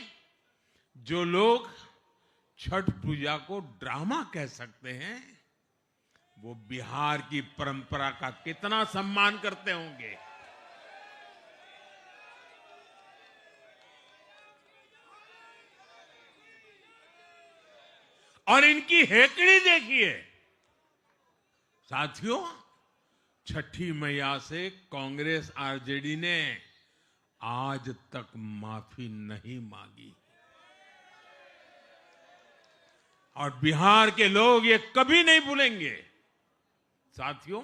जो लोग छठ पूजा को ड्रामा कह सकते हैं, वो बिहार की परंपरा का कितना सम्मान करते होंगे। और इनकी हेकड़ी देखिए साथियों, छठी मैया से कांग्रेस आरजेडी ने आज तक माफी नहीं मांगी, और बिहार के लोग ये कभी नहीं भूलेंगे। साथियों,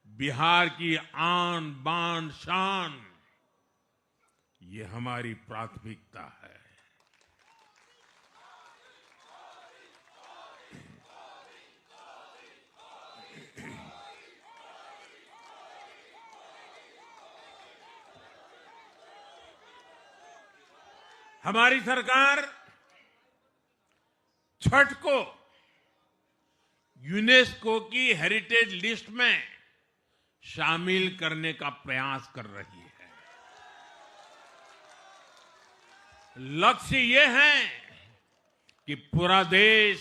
बिहार की आन बान शान, ये हमारी प्राथमिकता है। हमारी सरकार छठ को यूनेस्को की हेरिटेज लिस्ट में शामिल करने का प्रयास कर रही है। लक्ष्य ये है कि पूरा देश,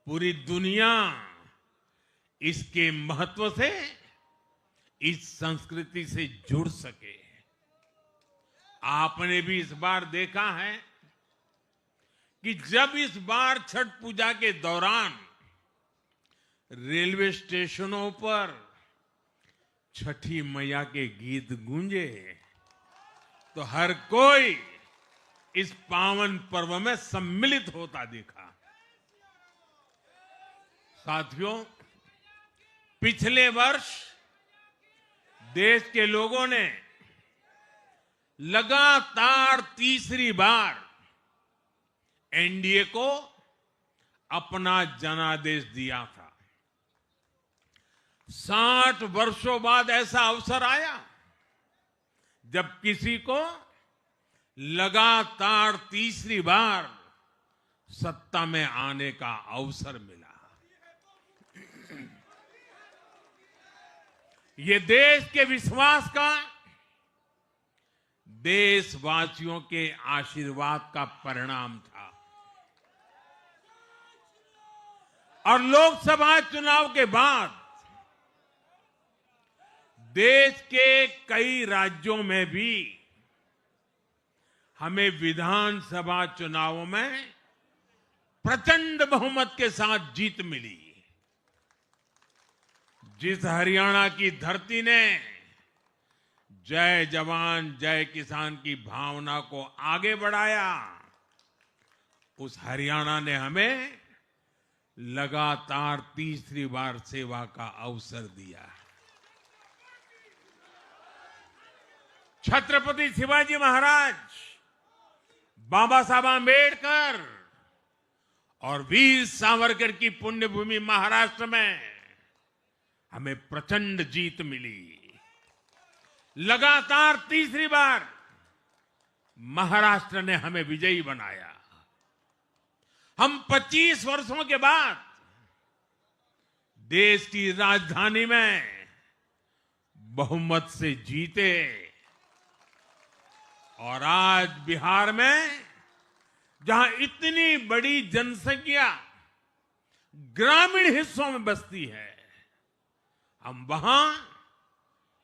पूरी दुनिया इसके महत्व से, इस संस्कृति से जुड़ सके। आपने भी इस बार देखा है कि जब इस बार छठ पूजा के दौरान रेलवे स्टेशनों पर छठी मैया के गीत गूंजे, तो हर कोई इस पावन पर्व में सम्मिलित होता दिखा। साथियों, पिछले वर्ष देश के लोगों ने लगातार तीसरी बार एनडीए को अपना जनादेश दिया था। 60 वर्षों बाद ऐसा अवसर आया जब किसी को लगातार तीसरी बार सत्ता में आने का अवसर मिला। ये देश के विश्वास का, देशवासियों के आशीर्वाद का परिणाम था। और लोकसभा चुनाव के बाद देश के कई राज्यों में भी हमें विधानसभा चुनावों में प्रचंड बहुमत के साथ जीत मिली। जिस हरियाणा की धरती ने जय जवान जय किसान की भावना को आगे बढ़ाया, उस हरियाणा ने हमें लगातार तीसरी बार सेवा का अवसर दिया। छत्रपति शिवाजी महाराज, बाबा साहब आंबेडकर और वीर सावरकर की पुण्यभूमि महाराष्ट्र में हमें प्रचंड जीत मिली। लगातार तीसरी बार महाराष्ट्र ने हमें विजयी बनाया। हम 25 वर्षों के बाद देश की राजधानी में बहुमत से जीते, और आज बिहार में जहां इतनी बड़ी जनसंख्या ग्रामीण हिस्सों में बसती है, हम वहां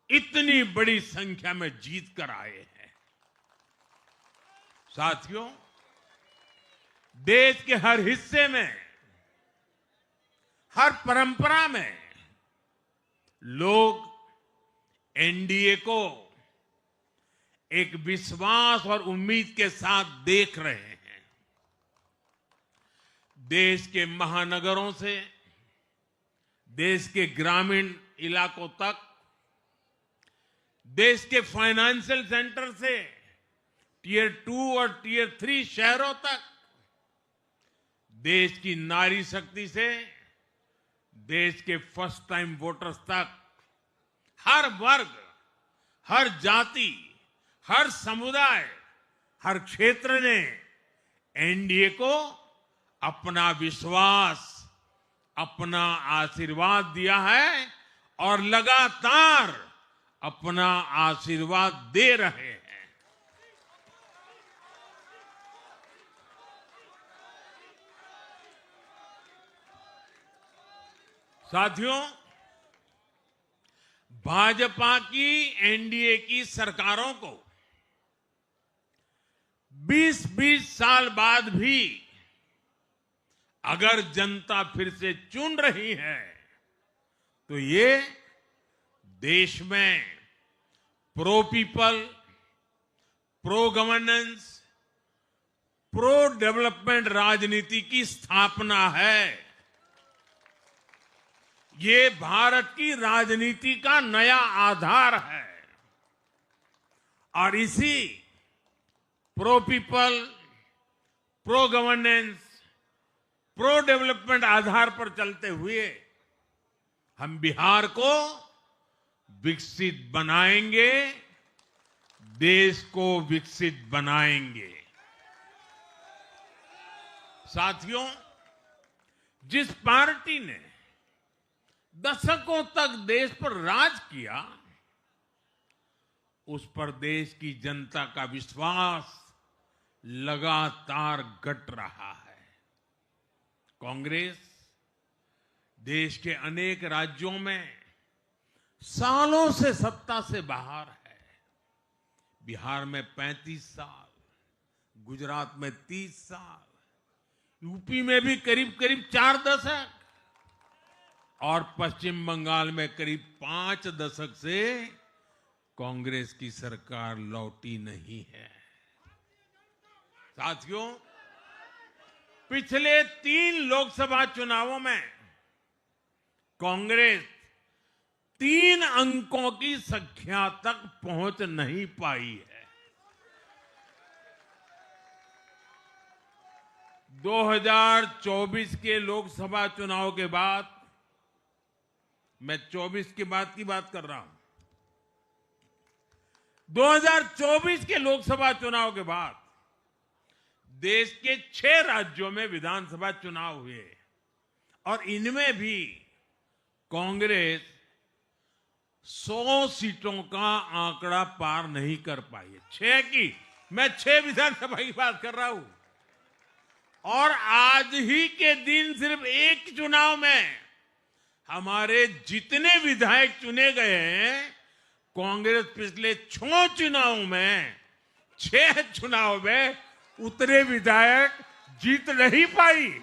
इतनी बड़ी संख्या में जीत कर आए हैं। साथियों, देश के हर हिस्से में, हर परंपरा में लोग एनडीए को एक विश्वास और उम्मीद के साथ देख रहे हैं। देश के महानगरों से देश के ग्रामीण इलाकों तक देश के फाइनेंशियल सेंटर से टियर 2 और टियर 3 शहरों तक, देश की नारी शक्ति से देश के फर्स्ट टाइम वोटर्स तक, हर वर्ग, हर जाति, हर समुदाय, हर क्षेत्र ने एनडीए को अपना विश्वास, अपना आशीर्वाद दिया है और लगातार अपना आशीर्वाद दे रहे हैं। साथियों, भाजपा की एनडीए की सरकारों को 20-20 साल बाद भी अगर जनता फिर से चुन रही है तो ये देश में pro people, pro governance, pro development राजनीति की स्थापना है। ये भारत की राजनीति का नया आधार है और इसी pro people, pro governance, pro development आधार पर चलते हुए हम बिहार को विकसित बनाएंगे, देश को विकसित बनाएंगे। साथियों, जिस पार्टी ने दशकों तक देश पर राज किया, उस पर देश की जनता का विश्वास लगातार घट रहा है। कांग्रेस देश के अनेक राज्यों में सालों से सत्ता से बाहर है। बिहार में 35 साल, गुजरात में 30 साल, यूपी में भी करीब करीब 4 दशक और पश्चिम बंगाल में करीब 5 दशक से कांग्रेस की सरकार लौटी नहीं है। साथियों, पिछले 3 लोकसभा चुनावों में कांग्रेस 3 अंकों की संख्या तक पहुंच नहीं पाई है। 2024 के लोकसभा चुनाव के बाद, मैं 24 के बाद की बात कर रहा हूं, 2024 के लोकसभा चुनाव के बाद देश के 6 राज्यों में विधानसभा चुनाव हुए और इनमें भी कांग्रेस 100 सीटों का आंकड़ा पार नहीं कर पाई है। 6 की, मैं 6 विधानसभा की बात कर रहा हूं। और आज ही के दिन सिर्फ एक चुनाव में हमारे जितने विधायक चुने गए हैं, कांग्रेस पिछले 6 चुनावों में 6 चुनाव में उतने विधायक जीत नहीं पाई।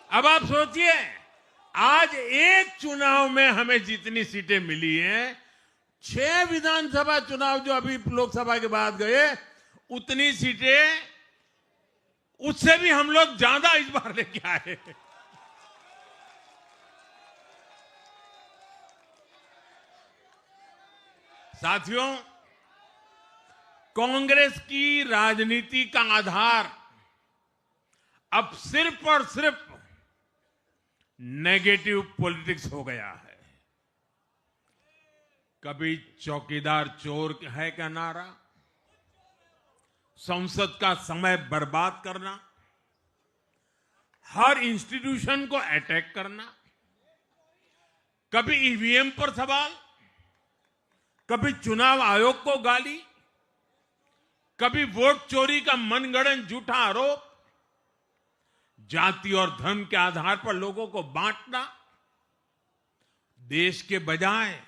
अब आप सोचिए, आज एक चुनाव में हमें जितनी सीटें मिली हैं, 6 विधानसभा चुनाव जो अभी लोकसभा के बाद गए, उतनी सीटें, उससे भी हम लोग ज्यादा इस बार लेके आए। साथियों, कांग्रेस की राजनीति का आधार अब सिर्फ और सिर्फ नेगेटिव पॉलिटिक्स हो गया है। कभी चौकीदार चोर है का नारा, संसद का समय बर्बाद करना, हर इंस्टीट्यूशन को अटैक करना, कभी ईवीएम पर सवाल, कभी चुनाव आयोग को गाली, कभी वोट चोरी का मनगढ़ंत झूठा आरोप, जाति और धर्म के आधार पर लोगों को बांटना, देश के बजाय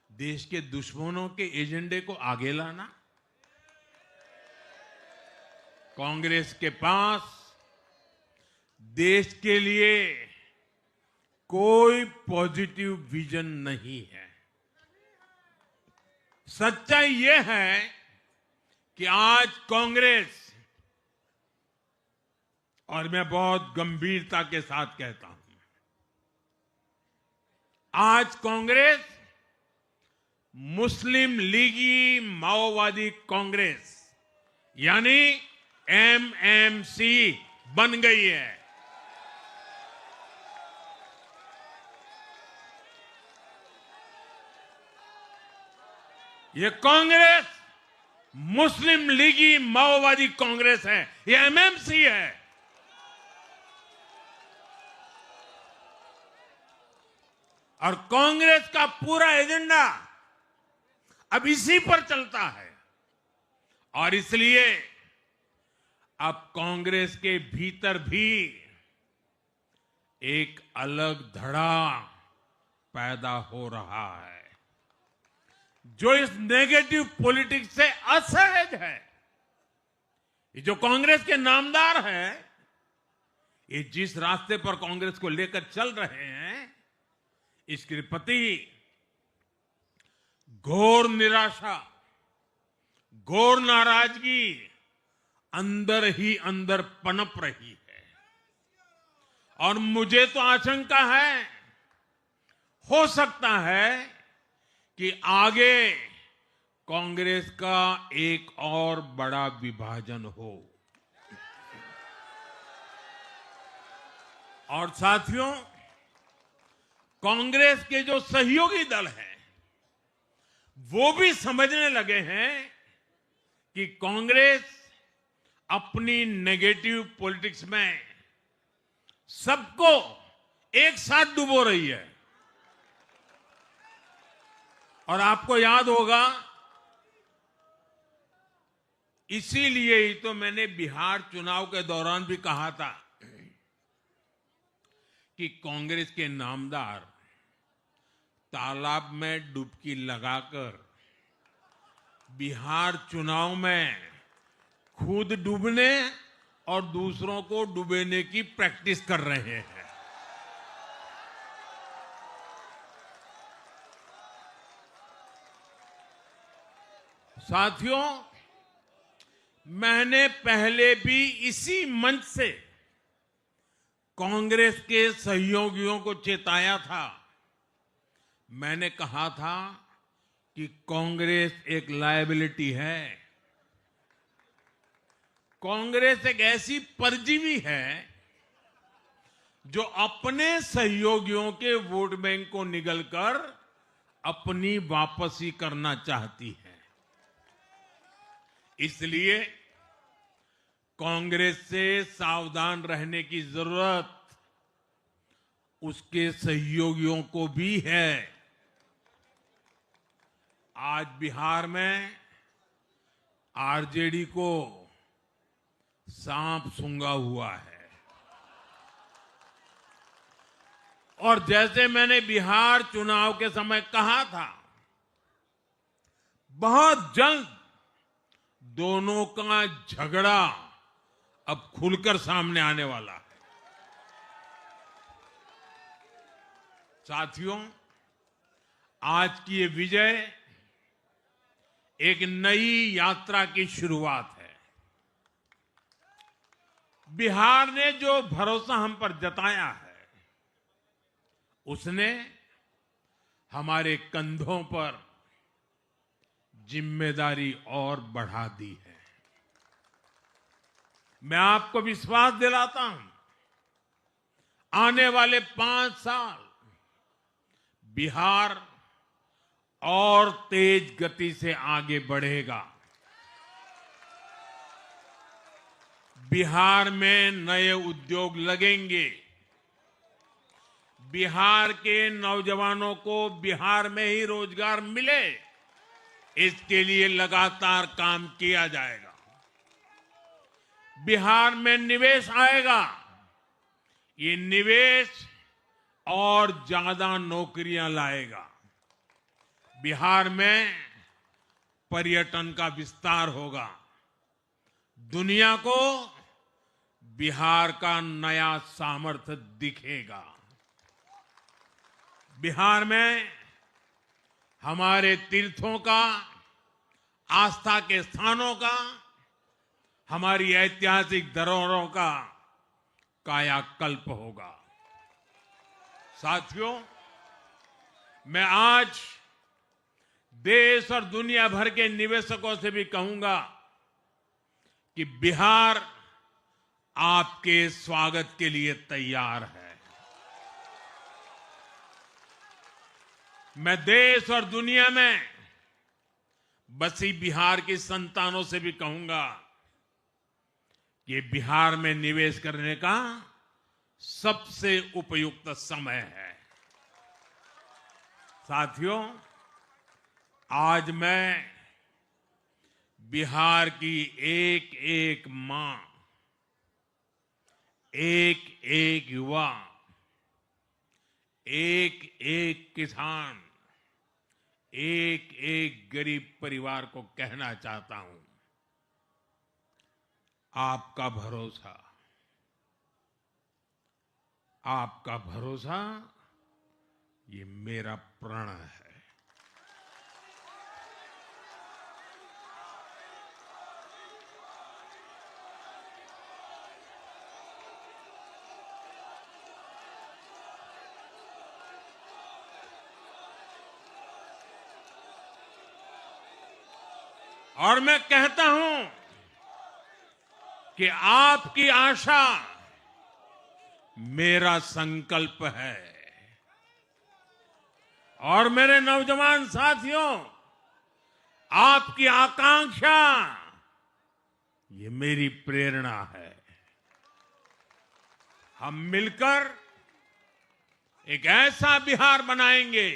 देश के दुश्मनों के एजेंडे को आगे लाना। कांग्रेस के पास देश के लिए कोई पॉजिटिव विजन नहीं है। सच्चाई यह है कि आज कांग्रेस, और मैं बहुत गंभीरता के साथ कहता हूं, आज कांग्रेस मुस्लिम लीगी माओवादी कांग्रेस यानी एमएमसी बन गई है। ये कांग्रेस मुस्लिम लीगी माओवादी कांग्रेस है, ये एमएमसी है। और कांग्रेस का पूरा एजेंडा अब इसी पर चलता है। और इसलिए अब कांग्रेस के भीतर भी एक अलग धड़ा पैदा हो रहा है जो इस नेगेटिव पॉलिटिक्स से असहज है। ये जो कांग्रेस के नामदार हैं, ये जिस रास्ते पर कांग्रेस को लेकर चल रहे हैं, इसके प्रति घोर निराशा, घोर नाराजगी अंदर ही अंदर पनप रही है। और मुझे तो आशंका है, हो सकता है कि आगे कांग्रेस का एक और बड़ा विभाजन हो। और साथियों, कांग्रेस के जो सहयोगी दल हैं वो भी समझने लगे हैं कि कांग्रेस अपनी नेगेटिव पॉलिटिक्स में सबको एक साथ डुबो रही है। और आपको याद होगा, इसीलिए ही तो मैंने बिहार चुनाव के दौरान भी कहा था कि कांग्रेस के नामदार तालाब में डुबकी लगाकर बिहार चुनाव में खुद डूबने और दूसरों को डुबेने की प्रैक्टिस कर रहे हैं। साथियों, मैंने पहले भी इसी मंच से कांग्रेस के सहयोगियों को चेताया था। मैंने कहा था कि कांग्रेस एक लायबिलिटी है। कांग्रेस एक ऐसी परजीवी है जो अपने सहयोगियों के वोट बैंक को निगलकर अपनी वापसी करना चाहती है। इसलिए कांग्रेस से सावधान रहने की जरूरत उसके सहयोगियों को भी है। आज बिहार में आरजेडी को सांप सूंघा हुआ है। और जैसे मैंने बिहार चुनाव के समय कहा था, बहुत जल्द दोनों का झगड़ा अब खुलकर सामने आने वाला है। साथियों, आज की ये विजय एक नई यात्रा की शुरुआत है। बिहार ने जो भरोसा हम पर जताया है, उसने हमारे कंधों पर जिम्मेदारी और बढ़ा दी है। मैं आपको विश्वास दिलाता हूं, आने वाले 5 साल बिहार और तेज गति से आगे बढ़ेगा। बिहार में नए उद्योग लगेंगे। बिहार के नौजवानों को बिहार में ही रोजगार मिले, इसके लिए लगातार काम किया जाएगा। बिहार में निवेश आएगा। ये निवेश और ज्यादा नौकरियां लाएगा। बिहार में पर्यटन का विस्तार होगा। दुनिया को बिहार का नया सामर्थ्य दिखेगा। बिहार में हमारे तीर्थों का, आस्था के स्थानों का, हमारी ऐतिहासिक धरोहरों का कायाकल्प होगा। साथियों, मैं आज देश और दुनिया भर के निवेशकों से भी कहूंगा कि बिहार आपके स्वागत के लिए तैयार है। मैं देश और दुनिया में बसी बिहार की संतानों से भी कहूंगा कि बिहार में निवेश करने का सबसे उपयुक्त समय है। साथियों, आज मैं बिहार की एक एक मां, एक एक युवा, एक एक किसान, एक एक गरीब परिवार को कहना चाहता हूं, आपका भरोसा, आपका भरोसा ये मेरा प्रण है। और मैं कहता हूं कि आपकी आशा मेरा संकल्प है। और मेरे नौजवान साथियों, आपकी आकांक्षा ये मेरी प्रेरणा है। हम मिलकर एक ऐसा बिहार बनाएंगे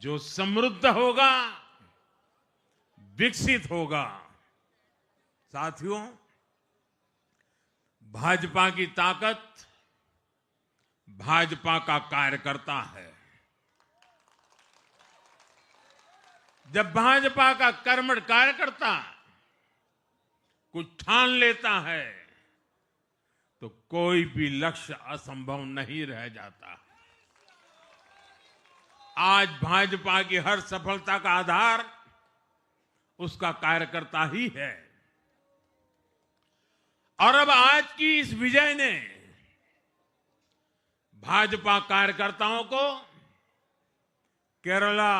जो समृद्ध होगा, विकसित होगा। साथियों, भाजपा की ताकत भाजपा का कार्यकर्ता है। जब भाजपा का कर्मठ कार्यकर्ता कुछ ठान लेता है तो कोई भी लक्ष्य असंभव नहीं रह जाता। आज भाजपा की हर सफलता का आधार उसका कार्यकर्ता ही है। और अब आज की इस विजय ने भाजपा कार्यकर्ताओं को केरला,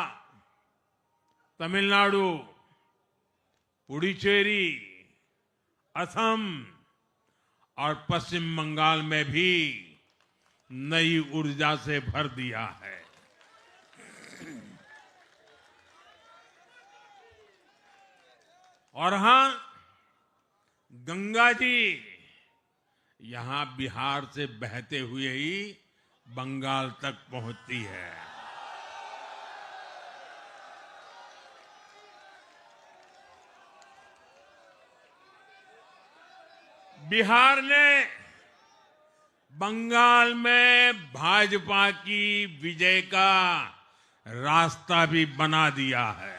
तमिलनाडु, पुडुचेरी, असम और पश्चिम बंगाल में भी नई ऊर्जा से भर दिया है। और हां, गंगा जी यहां बिहार से बहते हुए ही बंगाल तक पहुंचती है। बिहार ने बंगाल में भाजपा की विजय का रास्ता भी बना दिया है।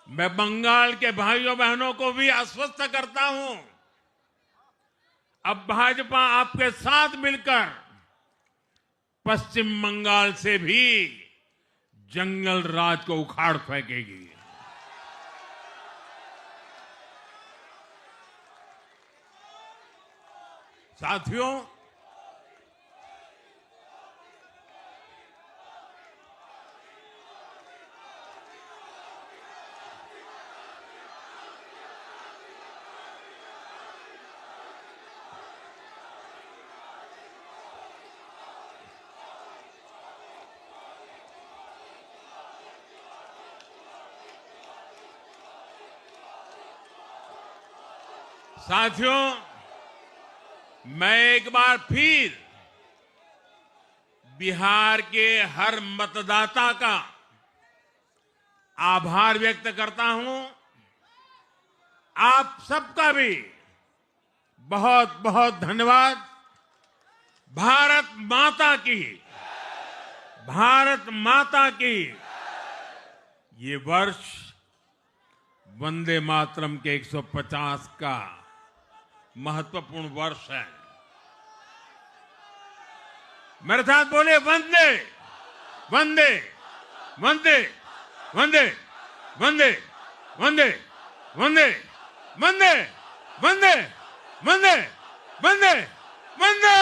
मैं बंगाल के भाइयों बहनों को भी आश्वस्त करता हूं, अब भाजपा आपके साथ मिलकर पश्चिम बंगाल से भी जंगल राज को उखाड़ फेंकेगी। साथियों, साथियों, मैं एक बार फिर बिहार के हर मतदाता का आभार व्यक्त करता हूं। आप सबका भी बहुत बहुत धन्यवाद। भारत माता की, भारत माता की, ये वर्ष वंदे मातरम के 150 का महत्वपूर्ण वर्ष है। मेरे साथ बोले वंदे वंदे वंदे वंदे वंदे वंदे वंदे वंदे वंदे वंदे वंदे वंदे